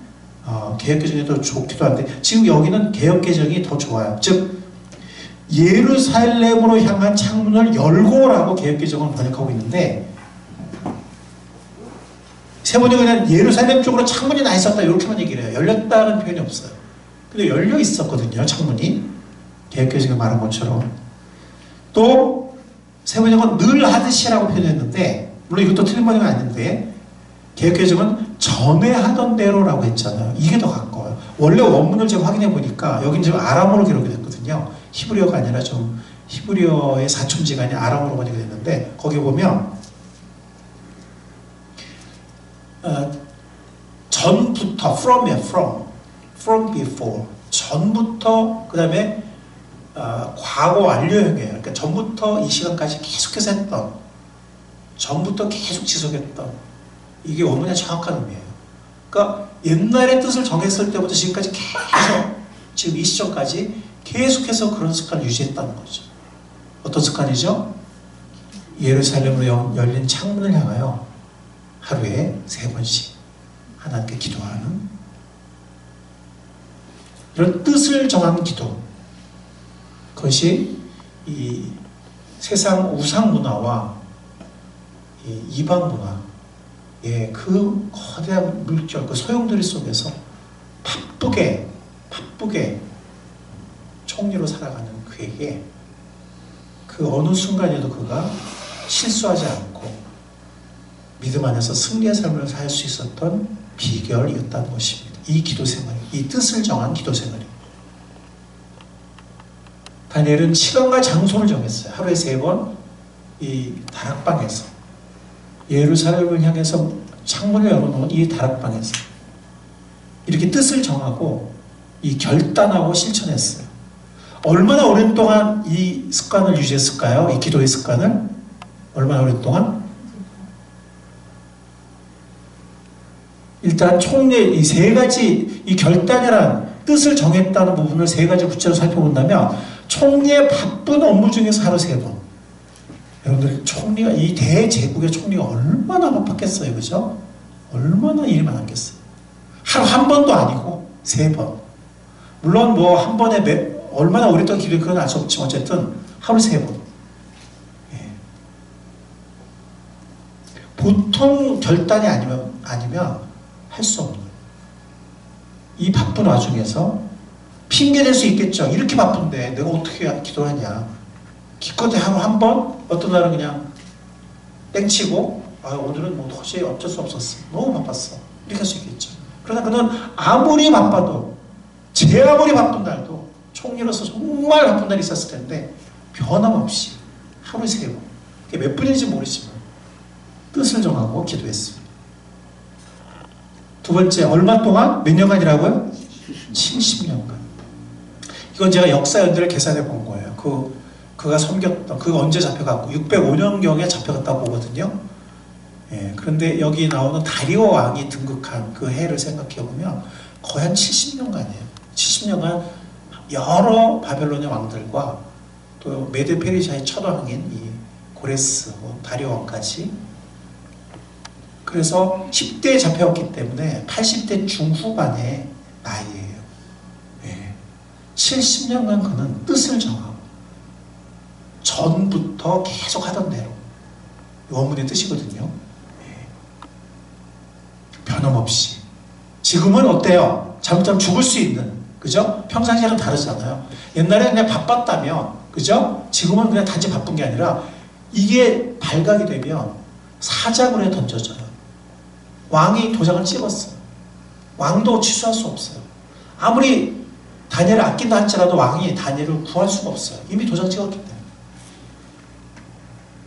개역 개정이 더 좋기도 한데 지금 여기는 개역 개정이 더 좋아요. 즉 예루살렘으로 향한 창문을 열고라고 개역 개정은 번역하고 있는데 세번역은 그냥 예루살렘 쪽으로 창문이 나 있었다 이렇게만 얘기를 해요. 열렸다는 표현이 없어요. 근데 열려 있었거든요. 창문이 개역개정에 말한 것처럼. 또 세번역은 늘 하듯이라고 표현했는데 물론 이것도 틀린 번역은 아닌데 개역개정은 전에 하던 대로라고 했잖아요. 이게 더 가까워요. 원래 원문을 제가 확인해 보니까 여긴 지금 아람어로 기록이 됐거든요. 히브리어가 아니라 좀 히브리어의 사촌지간이 아람어로 번역이 됐는데 거기 보면 전부터 from before 전부터 그 다음에 과거 완료형이에요. 그러니까 전부터 이 시간까지 계속해서 했던 전부터 계속 지속했던 이게 원문의 정확한 의미예요. 그러니까 옛날에 뜻을 정했을 때부터 지금까지 계속 지금 이 시점까지 계속해서 그런 습관을 유지했다는 거죠. 어떤 습관이죠? 예루살렘으로 열린 창문을 향하여 하루에 3번씩 하나님께 기도하는 이런 뜻을 정한 기도. 그것이 이 세상 우상 문화와 이 이방 문화의 그 거대한 물결, 그 소용돌이 속에서 바쁘게 총리로 살아가는 그에게 그 어느 순간에도 그가 실수하지 않고 믿음 안에서 승리의 삶을 살 수 있었던 비결이었다는 것입니다. 이 기도 생활, 이 뜻을 정한 기도 생활이. 다니엘은 시간과 장소를 정했어요. 하루에 3번 이 다락방에서 예루살렘을 향해서 창문을 열어놓은 이 다락방에서 이렇게 뜻을 정하고 이 결단하고 실천했어요. 얼마나 오랜 동안 이 습관을 유지했을까요? 이 기도의 습관을 얼마나 오랜 동안? 일단 총리 이 3가지 이 결단이란 뜻을 정했다는 부분을 3가지 구체로 살펴본다면 총리의 바쁜 업무 중에서 하루 3번. 여러분들 총리가 이 대제국의 총리가 얼마나 바빴겠어요, 그죠? 얼마나 일이 많았겠어요. 하루 한 번도 아니고 3번. 물론 뭐 한 번에 얼마나 오랫동안 기도해 그건 알 수 없지만 어쨌든 하루 3번. 예. 보통 결단이 아니면 할 수 없는 이 바쁜 와중에서 핑계 댈 수 있겠죠. 이렇게 바쁜데 내가 어떻게 기도하냐. 기껏해 하루 한 번, 어떤 날은 그냥 땡치고 오늘은 뭐 도저히 어쩔 수 없었어. 너무 바빴어. 이렇게 할 수 있겠죠. 그러나 그는 아무리 바빠도 아무리 바쁜 날도 총리로서 정말 바쁜 날이 있었을 텐데 변함없이 하루에 3번. 그게 몇 분인지 모르지만 뜻을 정하고 기도했습니다. 두 번째, 얼마 동안? 몇 년간이라고요? 70년간. 이건 제가 역사 연대를 계산해 본 거예요. 그가 섬겼던, 그가 언제 잡혀갔고, 605년경에 잡혀갔다고 보거든요. 예, 그런데 여기 나오는 다리오 왕이 등극한 그 해를 생각해 보면 거의 한 70년간이에요. 70년간 여러 바벨론의 왕들과 또 메드 페르시아의 첫 왕인 이 고레스, 다리오 왕까지. 그래서 10대에 잡혀왔기 때문에 80대 중후반의 나이예요. 예. 70년간 그는 뜻을 정하고 전부터 계속 하던 대로 원문의 뜻이거든요. 예. 변함없이. 지금은 어때요? 잘못하면 죽을 수 있는, 그죠? 평상시랑 다르잖아요. 옛날에 그냥 바빴다면, 그죠? 지금은 그냥 단지 바쁜 게 아니라 이게 발각이 되면 사자굴에 던져져요. 왕이 도장을 찍었어요. 왕도 취소할 수 없어요. 아무리 다니엘을 아낀다 할지라도 왕이 다니엘을 구할 수가 없어요. 이미 도장 찍었기 때문에.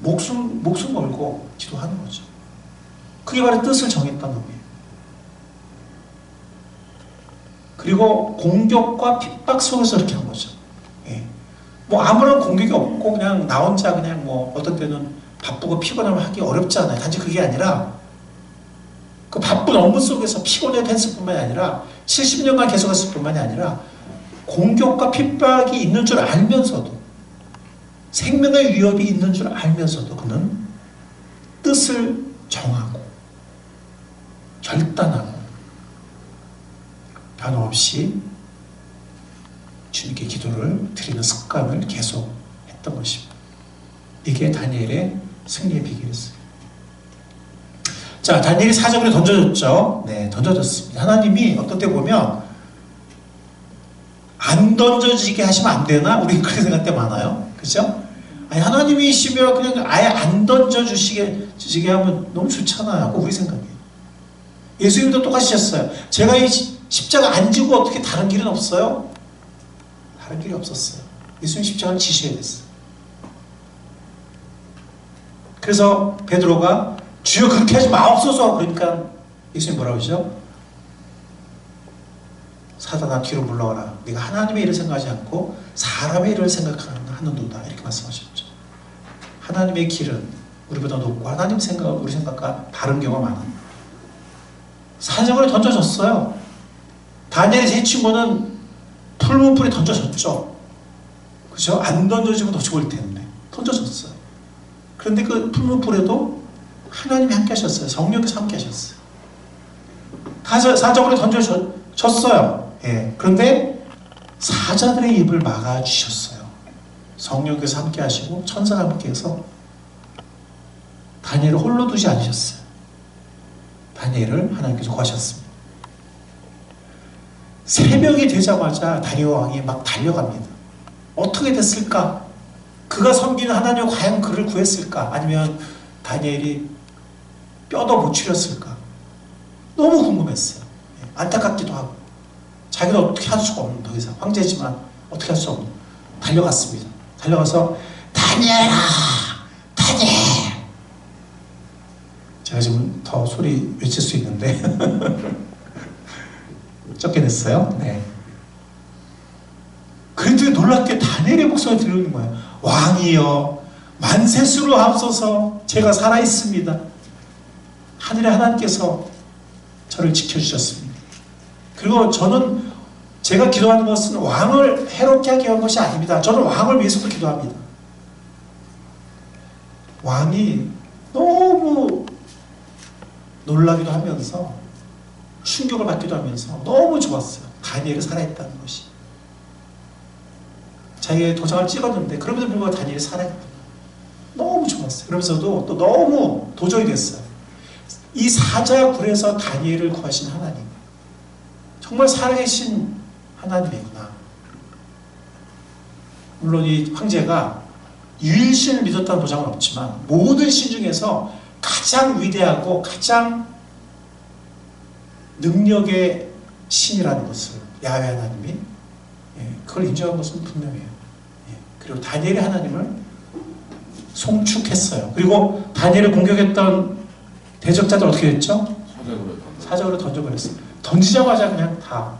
목숨 걸고 기도하는 거죠. 그게 바로 뜻을 정했다는 의미예요. 그리고 공격과 핍박 속에서 이렇게 한 거죠. 예. 뭐 아무런 공격이 없고 그냥 나 혼자 그냥 뭐 어떤 때는 바쁘고 피곤하면 하기 어렵지 않아요. 단지 그게 아니라 그 바쁜 업무 속에서 피곤해도 했을 뿐만이 아니라 70년간 계속했을 뿐만이 아니라 공격과 핍박이 있는 줄 알면서도 생명의 위협이 있는 줄 알면서도 그는 뜻을 정하고 결단하고 변함없이 주님께 기도를 드리는 습관을 계속 했던 것입니다. 이게 다니엘의 승리의 비결이었어요. 자, 다니엘이 사자굴에 던져졌죠. 네, 던져졌습니다. 하나님이 어떤 때 보면 안 던져지게 하시면 안 되나? 우리 그렇게 생각할 때 많아요. 그죠? 아니, 하나님이시면 그냥 아예 안 던져주시게 하면 너무 좋잖아요. 그거 우리 생각이에요. 예수님도 똑같으셨어요. 제가 이 십자가 안 지고 어떻게 다른 길은 없어요? 다른 길이 없었어요. 예수님 십자가를 지셔야 됐어요. 그래서 베드로가 주여 그렇게 하지 마옵소서. 그러니까 예수님 뭐라고 그러죠? 사단아 뒤로 물러가라. 네가 하나님의 일을 생각하지 않고 사람의 일을 생각하는도다. 이렇게 말씀하셨죠. 하나님의 길은 우리보다 높고 하나님 생각은 우리 생각과 다른 경우가 많아. 사자굴에 던져졌어요. 다니엘의 세 친구는 풀무불에 던져졌죠. 그죠? 안 던져지면 더 죽을 텐데 던져졌어요. 그런데 그 풀무불에도 하나님이 함께 하셨어요. 성령께서 함께 하셨어요. 사자굴에 던져졌어요. 예. 그런데 사자들의 입을 막아주셨어요. 성령께서 함께 하시고 천사가 함께 해서 다니엘을 홀로 두지 않으셨어요. 다니엘을 하나님께서 구하셨습니다. 새벽이 되자마자 다리오 왕이 막 달려갑니다. 어떻게 됐을까? 그가 섬기는 하나님이 과연 그를 구했을까? 아니면 다니엘이 뼈도 못 추렸을까? 너무 궁금했어요. 안타깝기도 하고 자기는 어떻게 할 수가 없는, 더 이상 황제지만 어떻게 할 수 없는, 달려갔습니다. 달려가서 다니엘아! 다니엘! 제가 지금 더 소리 외칠 수 있는데 쫓겨냈어요. 네. 그랬더니 놀랍게 다니엘의 목소리가 들리는 거예요. 왕이여 만세수로 하옵소서. 제가 살아있습니다. 하늘의 하나님께서 저를 지켜주셨습니다. 그리고 저는 제가 기도하는 것은 왕을 해롭게 하게 한 것이 아닙니다. 저는 왕을 위해서도 기도합니다. 왕이 너무 놀라기도 하면서 충격을 받기도 하면서 너무 좋았어요. 다니엘이 살아있다는 것이. 자기의 도장을 찍었는데 그럼에도 불구하고 다니엘이 살아있다. 너무 좋았어요. 그러면서도 또 너무 도전이 됐어요. 이 사자굴에서 다니엘을 구하신 하나님, 정말 살아계신 하나님이구나. 물론 이 황제가 유일신을 믿었다는 도장은 없지만 모든 신 중에서 가장 위대하고 가장 능력의 신이라는 것을 야훼 하나님이 그걸 인정한 것은 분명해요. 그리고 다니엘의 하나님을 송축했어요. 그리고 다니엘을 공격했던 대적자들 어떻게 됐죠? 사자굴에 던져버렸어요. 던지자마자 그냥 다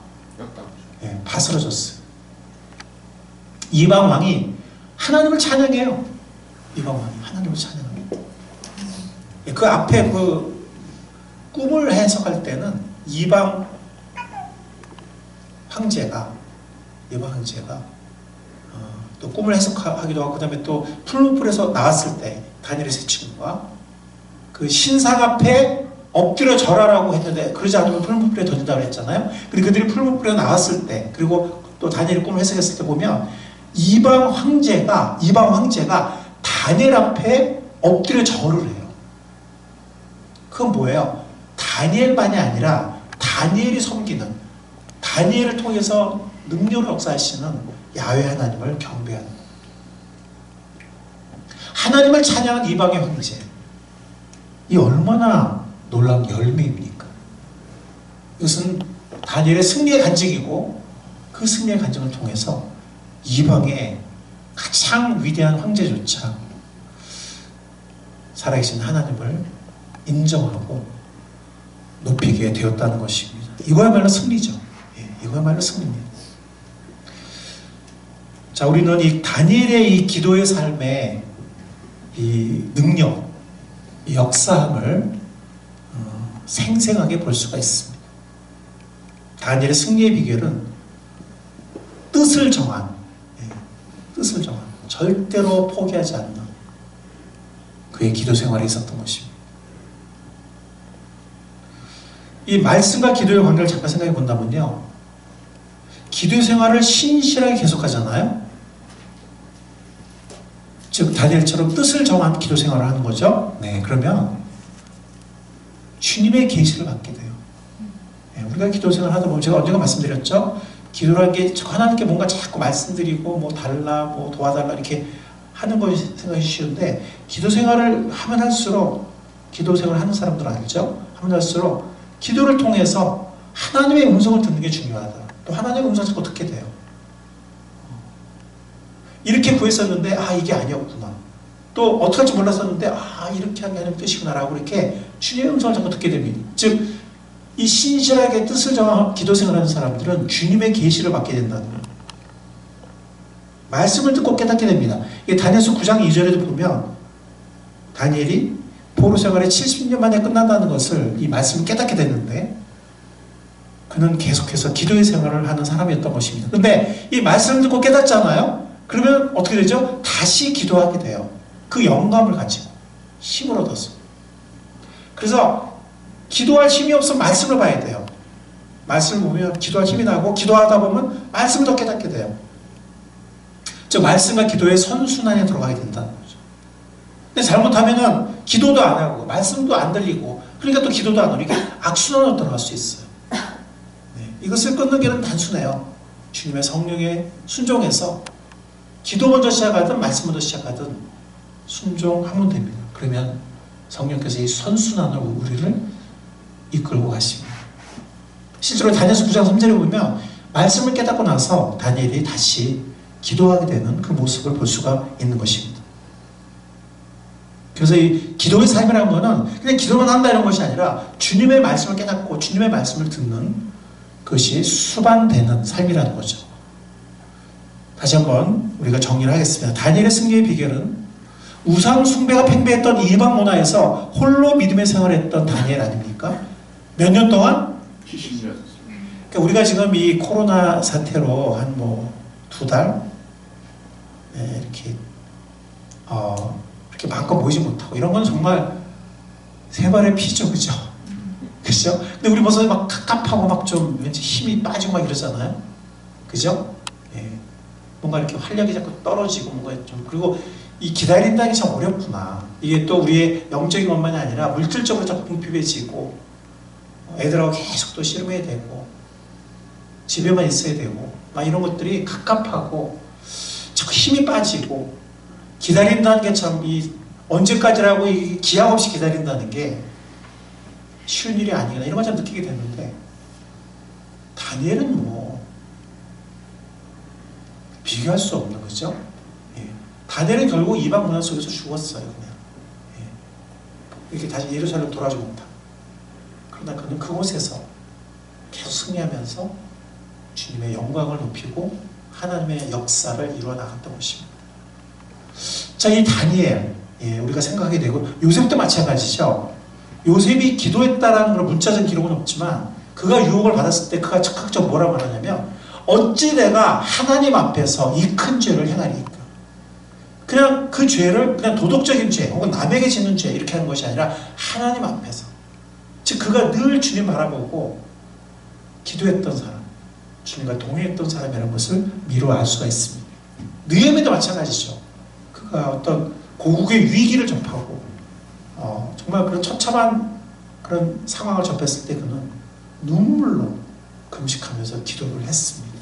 바스러졌어요. 이방 왕이 하나님을 찬양해요. 이방 왕이 하나님을 찬양합니다. 그 앞에 그 꿈을 해석할 때는 이방 황제가 또 꿈을 해석하기도 하고, 그 다음에 또 풀무불에서 나왔을 때 다니엘의 세 친구가 그 신상 앞에 엎드려 절하라고 했는데 그러지 않으면 풀무불에 던진다고 했잖아요. 근데 그들이 풀무불에 나왔을 때, 그리고 또 다니엘의 꿈을 해석했을 때 보면 이방 황제가 다니엘 앞에 엎드려 절을 해요. 그건 뭐예요? 다니엘만이 아니라 다니엘이 섬기는, 다니엘을 통해서 능력을 역사하시는 야훼 하나님을 경배하는, 하나님을 찬양한 이방의 황제, 이 얼마나 놀라운 열매입니까? 이것은 다니엘의 승리의 간증이고, 그 승리의 간증을 통해서 이방의 가장 위대한 황제조차 살아계신 하나님을 인정하고 높이게 되었다는 것입니다. 이거야말로 승리죠. 이거야말로 승리입니다. 자, 우리는 이 다니엘의 이 기도의 삶의 이 능력, 이 역사함을 생생하게 볼 수가 있습니다. 다니엘의 승리의 비결은 뜻을 정한, 절대로 포기하지 않는 그의 기도 생활에 있었던 것입니다. 이 말씀과 기도의 관계를 잠깐 생각해 본다면요, 기도 생활을 신실하게 계속하잖아요. 즉 다니엘처럼 뜻을 정한 기도 생활을 하는 거죠. 네, 그러면 주님의 계시를 받게 돼요. 우리가 기도 생활을 하다 보면, 제가 언젠가 말씀드렸죠. 기도라는 게 하나님께 뭔가 자꾸 말씀드리고 뭐 달라, 뭐 도와달라 이렇게 하는 것이 생각이 쉬운데, 기도 생활을 하면 할수록, 기도 생활을 하는 사람들은 알죠? 하면 할수록 기도를 통해서 하나님의 음성을 듣는 게 중요하다. 또 하나님의 음성을 자꾸 듣게 돼요. 이렇게 구했었는데 이게 아니었구나. 또 어떻게 할지 몰랐었는데 이렇게 하는 게 하나님의 뜻이구나 라고 이렇게 주님의 음성을 자꾸 듣게 됩니다. 즉 이 신실하게 뜻을 정한 기도 생활하는 사람들은 주님의 계시를 받게 된다는 거예요. 말씀을 듣고 깨닫게 됩니다. 이게 다니엘서 9장 2절에도 보면 다니엘이 포로 생활에 70년 만에 끝난다는 것을 이 말씀을 깨닫게 됐는데 그는 계속해서 기도의 생활을 하는 사람이었던 것입니다. 근데 이 말씀을 듣고 깨닫잖아요. 그러면 어떻게 되죠? 다시 기도하게 돼요. 그 영감을 가지고 힘을 얻어서. 그래서 기도할 힘이 없으면 말씀을 봐야 돼요. 말씀을 보면 기도할 힘이 나고 기도하다 보면 말씀을 더 깨닫게 돼요. 즉 말씀과 기도의 선순환에 들어가게 된다는 거죠. 근데 잘못하면은 기도도 안 하고 말씀도 안 들리고 그러니까 또 기도도 안 하고 이렇게 악순환으로 들어갈 수 있어요. 네, 이것을 끊는 길은 단순해요. 주님의 성령에 순종해서 기도 먼저 시작하든 말씀 먼저 시작하든 순종하면 됩니다. 그러면 성령께서 이 선순환으로 우리를 이끌고 가십니다. 실제로 다니엘서 9장 3절에 보면 말씀을 깨닫고 나서 다니엘이 다시 기도하게 되는 그 모습을 볼 수가 있는 것입니다. 그래서 이 기도의 삶이라는 것은 그냥 기도만 한다 이런 것이 아니라 주님의 말씀을 깨닫고 주님의 말씀을 듣는 것이 수반되는 삶이라는 거죠. 다시 한번 우리가 정리를 하겠습니다. 다니엘의 승리의 비결은 우상 숭배가 팽배했던 이방 문화에서 홀로 믿음의 생활을 했던 다니엘 아닙니까? 몇 년 동안? 70년. 그러니까 우리가 지금 이 코로나 사태로 한 뭐 2달 이렇게 이렇게 마음껏 모이지 못하고 이런 건 정말 세 발의 피죠, 그죠? 그죠? 근데 우리 모습이 막 갑갑하고 막 좀 왠지 힘이 빠지고 막 이러잖아요, 그죠? 예. 뭔가 이렇게 활력이 자꾸 떨어지고 뭔가 좀 그리고 이 기다린다는 게 참 어렵구나. 이게 또 우리의 영적인 것만이 아니라 물질적으로 자꾸 궁핍해지고 애들하고 계속 또 씨름해야 되고 집에만 있어야 되고 막 이런 것들이 갑갑하고 자꾸 힘이 빠지고 기다린다는 게 참 이 언제까지라고 이 기약 없이 기다린다는 게 쉬운 일이 아니구나 이런 걸 참 느끼게 됐는데 다니엘은 뭐 비교할 수 없는 거죠. 예. 다니엘은 결국 이방 문화 속에서 죽었어요. 그냥 예. 이렇게 다시 예루살렘 돌아오지 못하고 그러나 그는 그곳에서 계속 승리하면서 주님의 영광을 높이고 하나님의 역사를 이루어 나갔던 것입니다. 자, 이 다니엘 우리가 생각하게 되고 요셉도 마찬가지죠. 요셉이 기도했다라는 그런 문자적 기록은 없지만 그가 유혹을 받았을 때 그가 즉각적으로 뭐라고 말하냐면 어찌 내가 하나님 앞에서 이 큰 죄를 행하리까. 그냥 그 죄를 그냥 도덕적인 죄 혹은 남에게 짓는 죄 이렇게 하는 것이 아니라 하나님 앞에서 즉 그가 늘 주님 바라보고 기도했던 사람 주님과 동행했던 사람이라는 것을 미루어 알 수가 있습니다. 느헤미야도 마찬가지죠. 그가 어떤 고국의 위기를 접하고 정말 그런 처참한 그런 상황을 접했을 때 그는 눈물로 금식하면서 기도를 했습니다.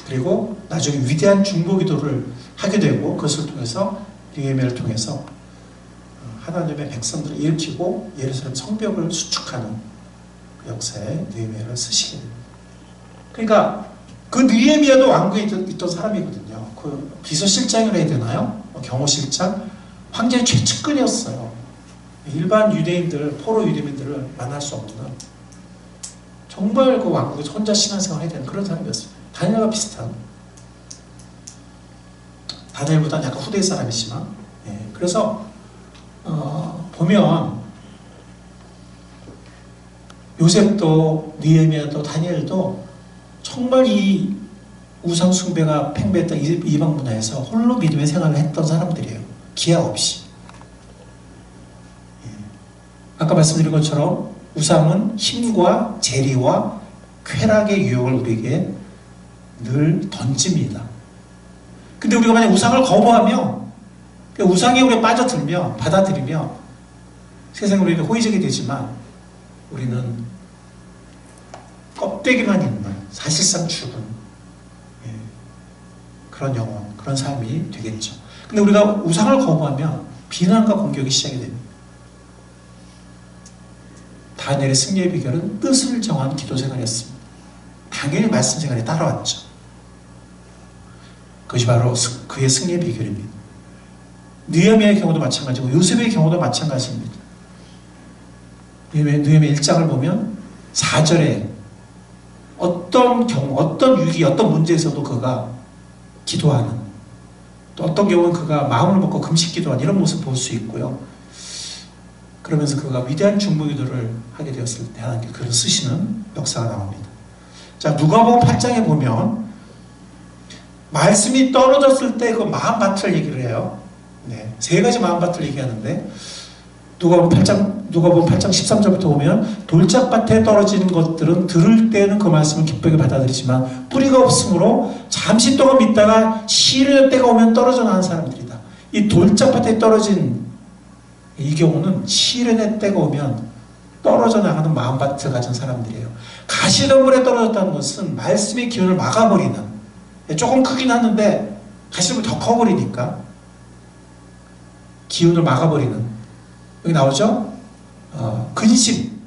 그리고 나중에 위대한 중보 기도를 하게 되고 그것을 통해서 느헤미야를 통해서 하나님의 백성들을 일으키고 예루살렘 성벽을 수축하는 그 역사에 느헤미야를 쓰시게 됩니다. 그러니까 그 느헤미야도 왕국에 있던 사람이거든요. 그 비서실장이라 해야 되나요? 경호실장? 황제의 최측근이었어요. 일반 유대인들, 포로 유대인들을 만날 수 없는 정말 그 왕국에서 혼자 신앙생활을 해야 되는 그런 사람이었어요. 다니엘과 비슷한 다니엘보다는 약간 후대의 사람이지만 그래서 보면 요셉도 느헤미야도 다니엘도 정말 이 우상 숭배가 팽배했던 이방 문화에서 홀로 믿음의 생활을 했던 사람들이에요. 기약 없이. 아까 말씀드린 것처럼 우상은 힘과 재리와 쾌락의 유혹을 우리에게 늘 던집니다. 근데 우리가 만약 우상을 거부하며 우상에 우리가 빠져들며 받아들이며 세상에 우리에게 호의적이 되지만 우리는 껍데기만 있는 사실상 죽은 그런 영혼, 그런 삶이 되겠죠. 근데 우리가 우상을 거부하면 비난과 공격이 시작이 됩니다. 다니엘의 승리의 비결은 뜻을 정한 기도 생활이었습니다. 당연히 말씀 생활이 따라왔죠. 그것이 바로 그의 승리의 비결입니다. 느헤미야의 경우도 마찬가지고 요셉의 경우도 마찬가지입니다. 느헤미야 1장을 보면 4절에 어떤 경우, 어떤 위기, 어떤 문제에서도 그가 기도하는, 또 어떤 경우는 그가 마음을 먹고 금식 기도하는 이런 모습 볼 수 있고요. 그러면서 그가 위대한 중보기도를 하게 되었을 때 하나님께 글을 쓰시는 역사가 나옵니다. 자, 누가복음 8장에 보면 말씀이 떨어졌을 때 그 마음밭을 얘기를 해요. 네, 세 가지 마음밭을 얘기하는데 누가복음 8장 13절부터 보면 돌짝밭에 떨어지는 것들은 들을 때는 그 말씀을 기쁘게 받아들이지만 뿌리가 없으므로 잠시 동안 믿다가 시련의 때가 오면 떨어져 나가는 사람들이다. 이 돌짝밭에 떨어진 이 경우는 시련의 때가 오면 떨어져 나가는 마음밭을 가진 사람들이에요. 가시덤불에 떨어졌다는 것은 말씀의 기운을 막아버리는, 조금 크긴 하는데 가시덤불이 더 커버리니까 기운을 막아버리는, 여기 나오죠? 근심,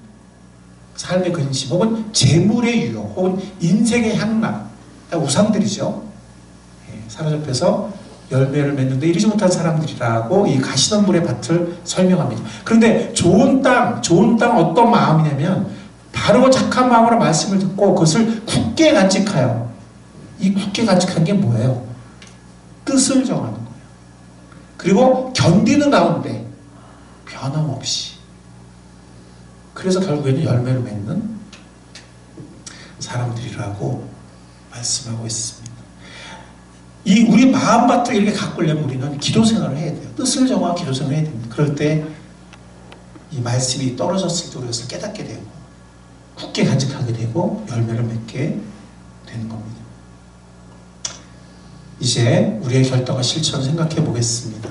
삶의 근심, 혹은 재물의 유혹, 혹은 인생의 향락, 우상들이죠. 사로잡혀서 열매를 맺는데 이르지 못한 사람들이라고 이 가시덤불의 밭을 설명합니다. 그런데 좋은 땅 어떤 마음이냐면 바르고 착한 마음으로 말씀을 듣고 그것을 굳게 간직하여, 이 굳게 간직한 게 뭐예요? 뜻을 정하는 거예요. 그리고 견디는 가운데 변함없이, 그래서 결국에는 열매를 맺는 사람들이라고 말씀하고 있습니다. 이 우리 마음밭을 이렇게 가꾸려면 우리는 기도 생활을 해야 돼요. 뜻을 정하고 기도 생활을 해야 됩니다. 그럴 때 이 말씀이 떨어졌을 때 우리가 깨닫게 되고 굳게 간직하게 되고 열매를 맺게 되는 겁니다. 이제 우리의 결단과 실천을 생각해 보겠습니다.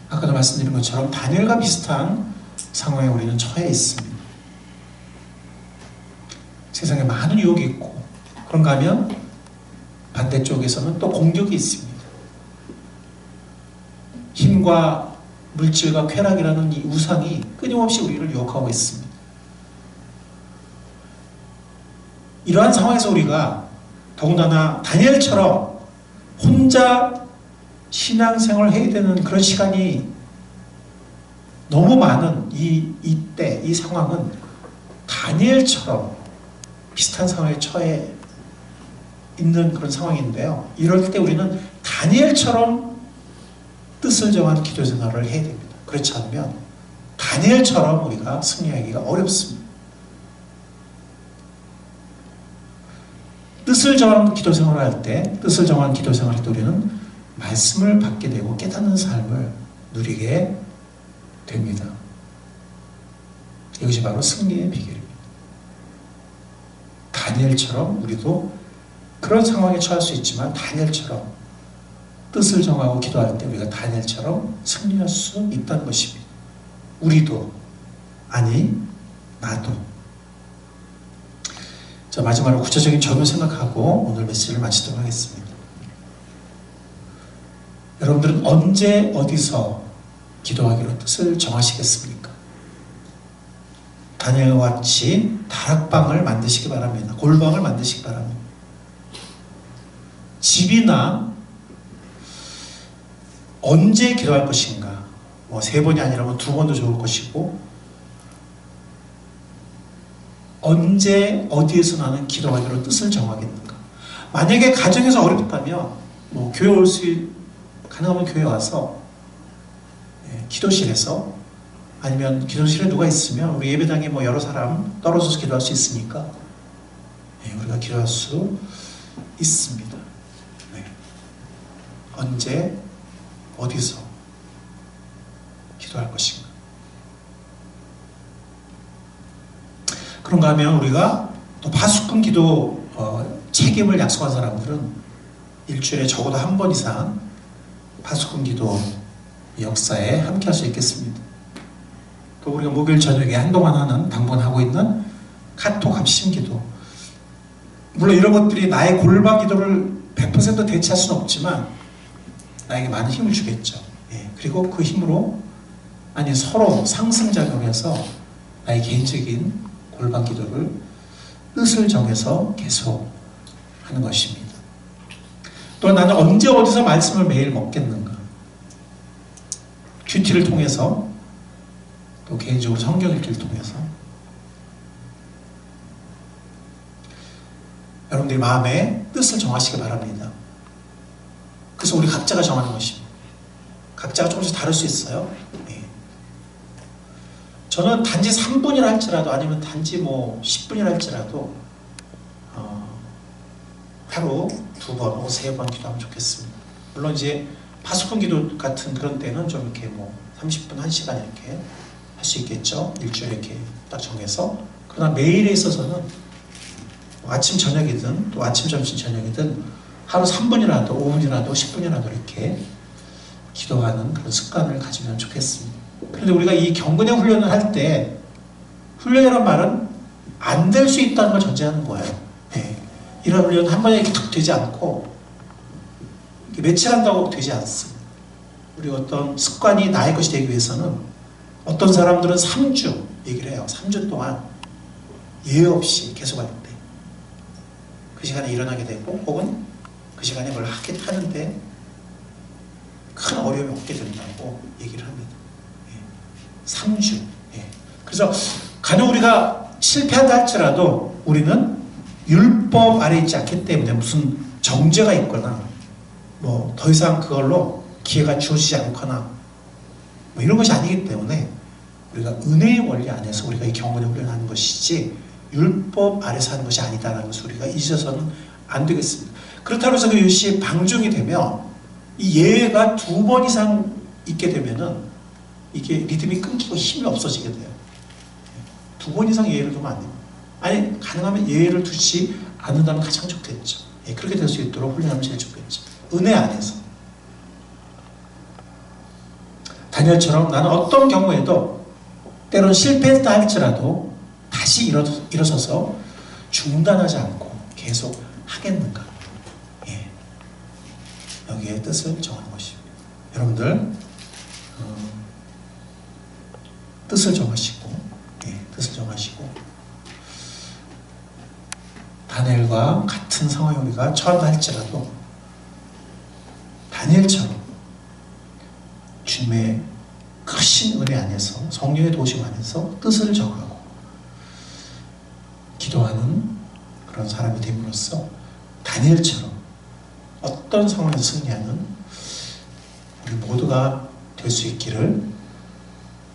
아까도 말씀드린 것처럼 다니엘과 비슷한 상황에 우리는 처해 있습니다. 세상에 많은 유혹이 있고, 그런가 하면 반대쪽에서는 또 공격이 있습니다. 힘과 물질과 쾌락이라는 이 우상이 끊임없이 우리를 유혹하고 있습니다. 이러한 상황에서 우리가 더군다나 다니엘처럼 혼자 신앙생활을 해야 되는 그런 시간이 너무 많은 이때, 이 상황은 다니엘처럼 비슷한 상황에 처해 있는 그런 상황인데요. 이럴 때 우리는 다니엘처럼 뜻을 정하는 기도 생활을 해야 됩니다. 그렇지 않으면 다니엘처럼 우리가 승리하기가 어렵습니다. 뜻을 정하는 기도 생활을 할 때, 뜻을 정하는 기도 생활을 할 때 우리는 말씀을 받게 되고 깨닫는 삶을 누리게 됩니다. 이것이 바로 승리의 비결입니다. 다니엘처럼 우리도 그런 상황에 처할 수 있지만 다니엘처럼 뜻을 정하고 기도할 때 우리가 다니엘처럼 승리할 수 있다는 것입니다. 우리도, 아니 나도. 자, 마지막으로 구체적인 적용 생각하고 오늘 메시지를 마치도록 하겠습니다. 여러분들은 언제 어디서 기도하기로 뜻을 정하시겠습니까? 다니엘과 같이 다락방을 만드시기 바랍니다. 골방을 만드시기 바랍니다. 집이나 언제 기도할 것인가, 뭐 3번이 아니라면 2번도 좋을 것이고, 언제 어디에서 나는 기도하기로 뜻을 정하겠는가. 만약에 가정에서 어렵다면 뭐 교회 올 수 가능하면 교회 와서 기도실에서, 아니면 기도실에 누가 있으면 우리 예배당에 뭐 여러 사람 떨어져서 기도할 수 있으니까 우리가 기도할 수 있습니다. 네. 언제 어디서 기도할 것인가. 그런가 하면 우리가 또 파수꾼 기도 책임을 약속한 사람들은 일주일에 적어도 한 번 이상 파수꾼 기도 역사에 함께 할 수 있겠습니다. 또 우리가 목요일 저녁에 한동안 하는 당번하고 있는 카톡 합심 기도, 물론 이런 것들이 나의 골방 기도를 100% 대체할 수는 없지만 나에게 많은 힘을 주겠죠. 그리고 그 힘으로 서로 상승작용해서 나의 개인적인 골방 기도를 뜻을 정해서 계속 하는 것입니다. 또 나는 언제 어디서 말씀을 매일 먹겠는가. 큐티를 통해서 또 개인적으로 성경 읽기를 통해서 여러분들이 마음에 뜻을 정하시기 바랍니다. 그래서 우리 각자가 정하는 것입니다. 각자가 조금씩 다를 수 있어요. 네. 저는 단지 3분이라 할지라도 아니면 단지 뭐 10분이라 할지라도 하루 2번 혹은 3번 기도하면 좋겠습니다. 물론 이제 파수꾼 기도 같은 그런 때는 좀 이렇게 뭐 30분, 1시간 이렇게 할 수 있겠죠. 일주일에 이렇게 딱 정해서. 그러나 매일에 있어서는 아침 저녁이든 또 아침 점심 저녁이든 하루 3분이라도 5분이라도 10분이라도 이렇게 기도하는 그런 습관을 가지면 좋겠습니다. 그런데 우리가 이 경건의 훈련을 할 때 훈련이란 말은 안 될 수 있다는 걸 전제하는 거예요. 네. 이런 훈련은 한 번에 이렇게 툭 되지 않고 며칠 한다고 되지 않습니다. 우리 어떤 습관이 나의 것이 되기 위해서는 어떤 사람들은 3주 얘기를 해요. 3주 동안 예외 없이 계속할 때 그 시간에 일어나게 되고 혹은 그 시간에 뭘 하는데 큰 어려움이 없게 된다고 얘기를 합니다. 3주. 그래서 간혹 우리가 실패한다 할지라도 우리는 율법 아래 있지 않기 때문에 무슨 정죄가 있거나 뭐 더 이상 그걸로 기회가 주어지지 않거나 뭐 이런 것이 아니기 때문에 우리가 은혜의 원리 안에서 우리가 이 경건을 훈련하는 것이지 율법 아래서 하는 것이 아니다라는 것을 우리가 잊어서는 안 되겠습니다. 그렇다고 해서 그것이 방종이 되면 이 예외가 2번 이상 있게 되면은 이게 리듬이 끊기고 힘이 없어지게 돼요. 2번 이상 예외를 두면 안 돼요. 아니 가능하면 예외를 두지 않는다면 가장 좋겠죠. 그렇게 될 수 있도록 훈련하면 제일 좋겠죠. 은혜 안에서. 다니엘처럼 나는 어떤 경우에도 때론 실패했다 할지라도 다시 일어서서 중단하지 않고 계속 하겠는가. 여기에 뜻을 정하는 것입니다. 여러분들 뜻을 정하시고 뜻을 정하시고 다니엘과 같은 상황에 우리가 처한다 할지라도 다니엘처럼 주님의 크신 은혜 안에서 성령의 도심 안에서 뜻을 정하고 기도하는 그런 사람이 됨으로써 다니엘처럼 어떤 상황에서 승리하는 우리 모두가 될 수 있기를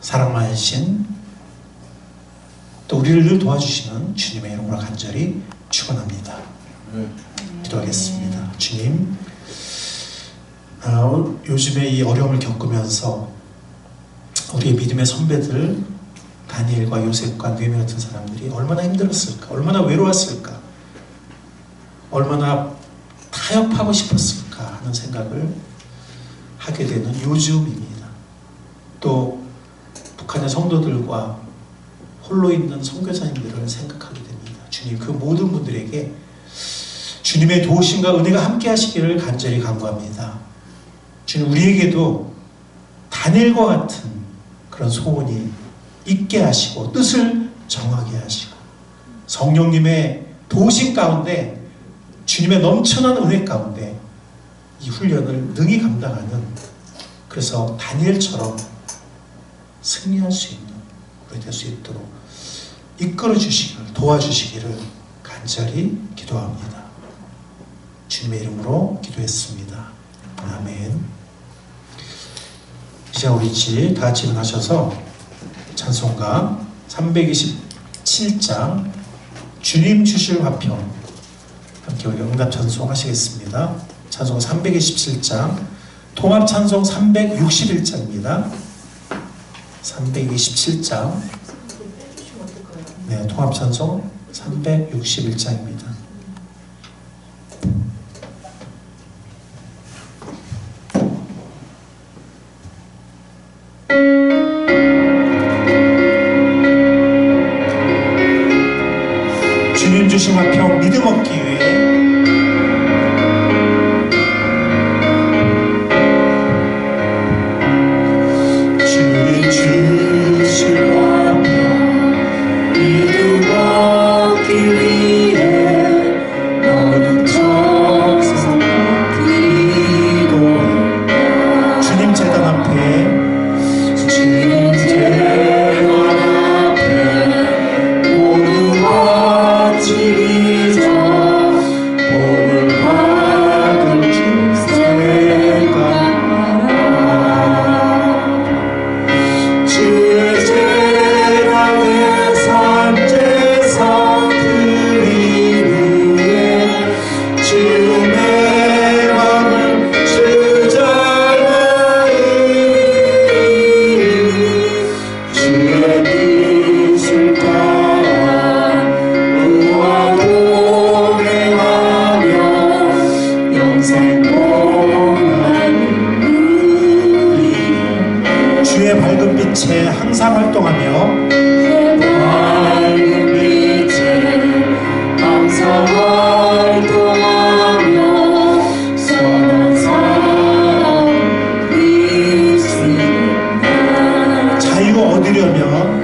사랑 많으신 또 우리를 늘 도와주시는 주님의 이름으로 간절히 축원합니다. 기도하겠습니다. 주님, 요즘에 이 어려움을 겪으면서 우리의 믿음의 선배들 다니엘과 요셉과 느헤미 같은 사람들이 얼마나 힘들었을까, 얼마나 외로웠을까, 얼마나 타협하고 싶었을까 하는 생각을 하게 되는 요즘입니다. 또 북한의 성도들과 홀로 있는 선교사님들을 생각하게 됩니다. 주님, 그 모든 분들에게 주님의 도우심과 은혜가 함께 하시기를 간절히 간구합니다. 주님, 우리에게도 다니엘과 같은 그런 소원이 있게 하시고 뜻을 정하게 하시고 성령님의 도우심 가운데 주님의 넘쳐난 은혜 가운데 이 훈련을 능히 감당하는, 그래서 다니엘처럼 승리할 수 있는 우리 될 수 있도록 이끌어 주시기를, 도와주시기를 간절히 기도합니다. 주님의 이름으로 기도했습니다. 아멘. 이제 우리 다 같이 일어나셔서 찬송가 327장 주님 주실 화평 함께 우리 응답 찬송 하시겠습니다. 찬송 327장, 통합 찬송 361장입니다. 327장, 네, 통합 찬송 361장입니다. 주님 주신 화평 믿음 얻기 위해 주님 주신 화평 믿음 얻기 위해 너는 정성 기도했다. 주님 재단 앞에, 주님 재단 주의 밝은 빛에 항상 활동하며 밝은 빛에 항상 활동하며 선한 사랑 있으리라. 자유 얻으려면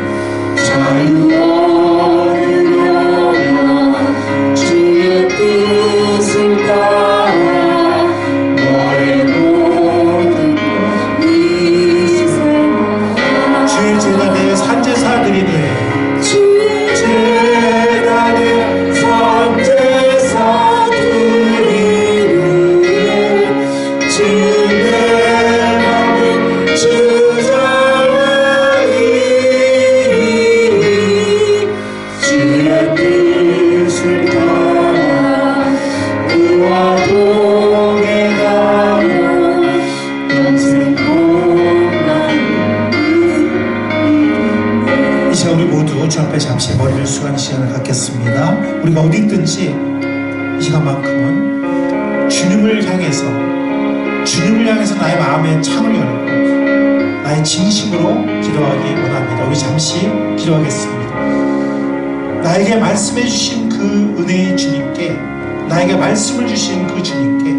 주의 뜻을 따라 너의 모든 것이 세상 주의 재단에 산제사들이 돼 주의 재단에 산제사들이 위해 주의 맘을 주장하리. 주의 뜻을 따라 그와 동에 가며 영생 복나는 이제 우리 모두 주 앞에 잠시 머리를 숙이는 시간을 갖겠습니다. 우리가 어디 있든지 이 시간만큼은 주님을 향해서 나의 마음의 창을 열고 나의 진심으로 기도하기 원합니다. 우리 잠시 기도하겠습니다. 나에게 말씀해 주신 그 은혜의 주님께, 나에게 말씀을 주신 그 주님께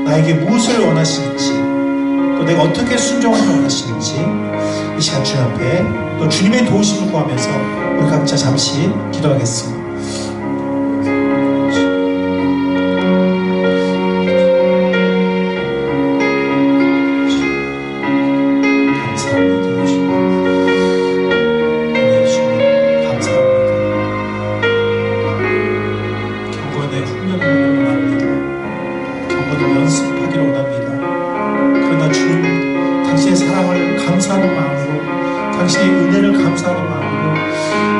나에게 무엇을 원하시는지, 또 내가 어떻게 순종하기를 원하시는지 이 시간 주님 앞에 또 주님의 도우심을 구하면서 우리 각자 잠시 기도하겠습니다. 감사합니다. 주님. 네, 주님 감사합니다. 경건의 훈련을 원합니다. 경건을 연습하기를 원합니다. 그러나 주님, 당신의 사랑을 감사하는 마음으로, 당신의 은혜를 감사하는 마음으로,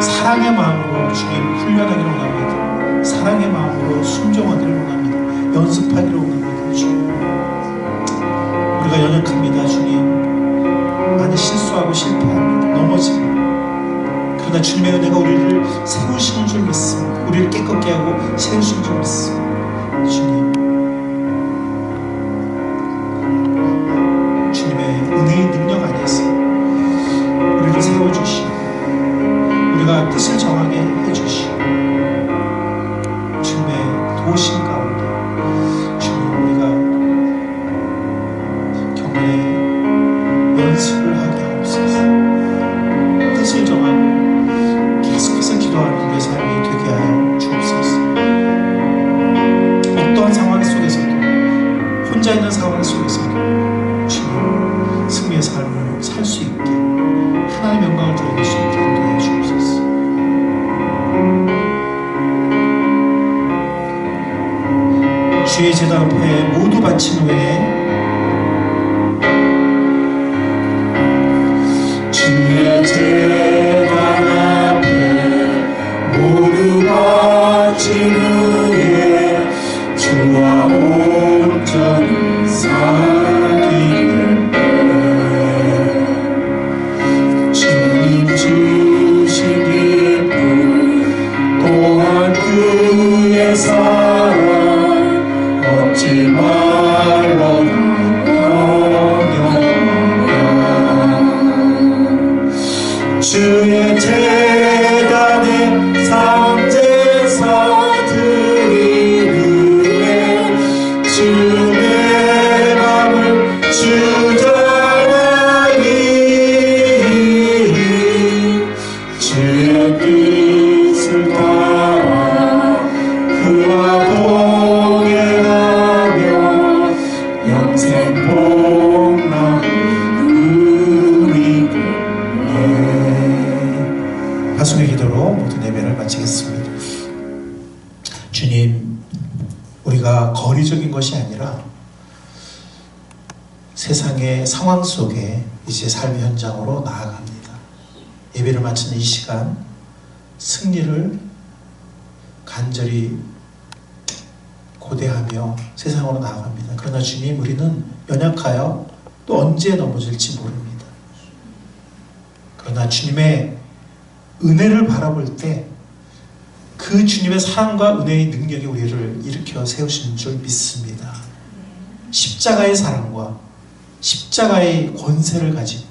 사랑의 마음으로 주님 훈련하기를 원합니다. 사랑의 마음으로 순종하기를 원합니다. 연습하기를 원합니다. 주님, 우리가 연약합니다. 주님, 많이 실수하고 실패합니다. 넘어집니다. 그러나 주님의 은혜가 우리를 세우시는 줄 믿습니다. 우리를 깨끗게 하고 세우시는 줄 믿습니다. 주님, 은혜의 능력 안에서 우리를 세워주시고 우리가 뜻을 정하게 해주시고 주님의 도우심 가운데 주님, 우리가 경건의 연습을 하게 하옵소서. 뜻을 정하고 계속해서 기도하는 우리의 삶이 되게 하여 주옵소서. 어떠한 상황 속에서도, 혼자 있는 상황 속에서도 승리의 삶을 살 수 있게, 하나님의 영광을 드러낼 수 있게 인도해 주옵소서. 주의 제단 앞에 모두 바친 후에 주의 제단 앞에 모두 바친 후에 주와 온전히 살기를 주님 주신 기쁨 또한 그의 사랑 얻지 말라 영영하. 주의 제단에 산제사들이 위해 주의 맘을 주장하리. 주의 뜻을 따라 그와 동에 가며 영생 복나는 우리 가슴의 기도로 모든 예배를 마치겠습니다. 주님, 우리가 거리적인 것이 아니라 세상의 상황 속에 이제 삶의 현장으로 나아갑니다. 예배를 마치는 이 시간, 승리를 간절히 고대하며 세상으로 나아갑니다. 그러나 주님, 우리는 연약하여 또 언제 넘어질지 모릅니다. 그러나 주님의 은혜를 바라볼 때 그 주님의 사랑과 은혜의 능력이 우리를 일으켜 세우시는 줄 믿습니다. 십자가의 사랑과 십자가의 권세를 가지고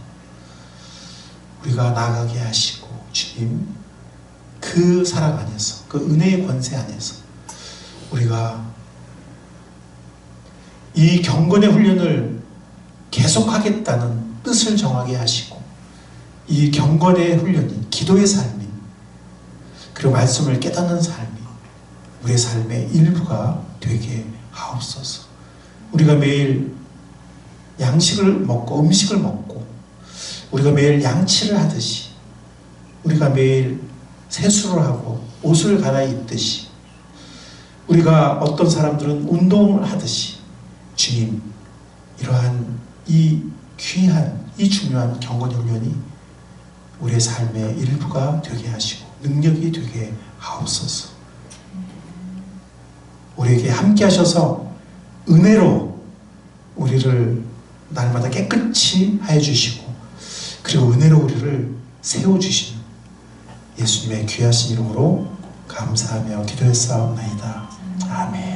우리가 나아가게 하시고 주님 그 사랑 안에서 그 은혜의 권세 안에서 우리가 이 경건의 훈련을 계속하겠다는 뜻을 정하게 하시고 이 경건의 훈련이 기도의 삶이 그리고 말씀을 깨닫는 삶이 우리의 삶의 일부가 되게 하옵소서. 우리가 매일 양식을 먹고 음식을 먹고 우리가 매일 양치를 하듯이 우리가 매일 세수를 하고 옷을 갈아입듯이 우리가 어떤 사람들은 운동을 하듯이 주님 이러한 이 귀한 이 중요한 경건의 훈련이 우리의 삶의 일부가 되게 하시고 능력이 되게 하옵소서. 우리에게 함께 하셔서 은혜로 우리를 날마다 깨끗이 하여 주시고 그리고 은혜로 우리를 세워주시는 예수님의 귀하신 이름으로 감사하며 기도했사옵나이다. 아멘.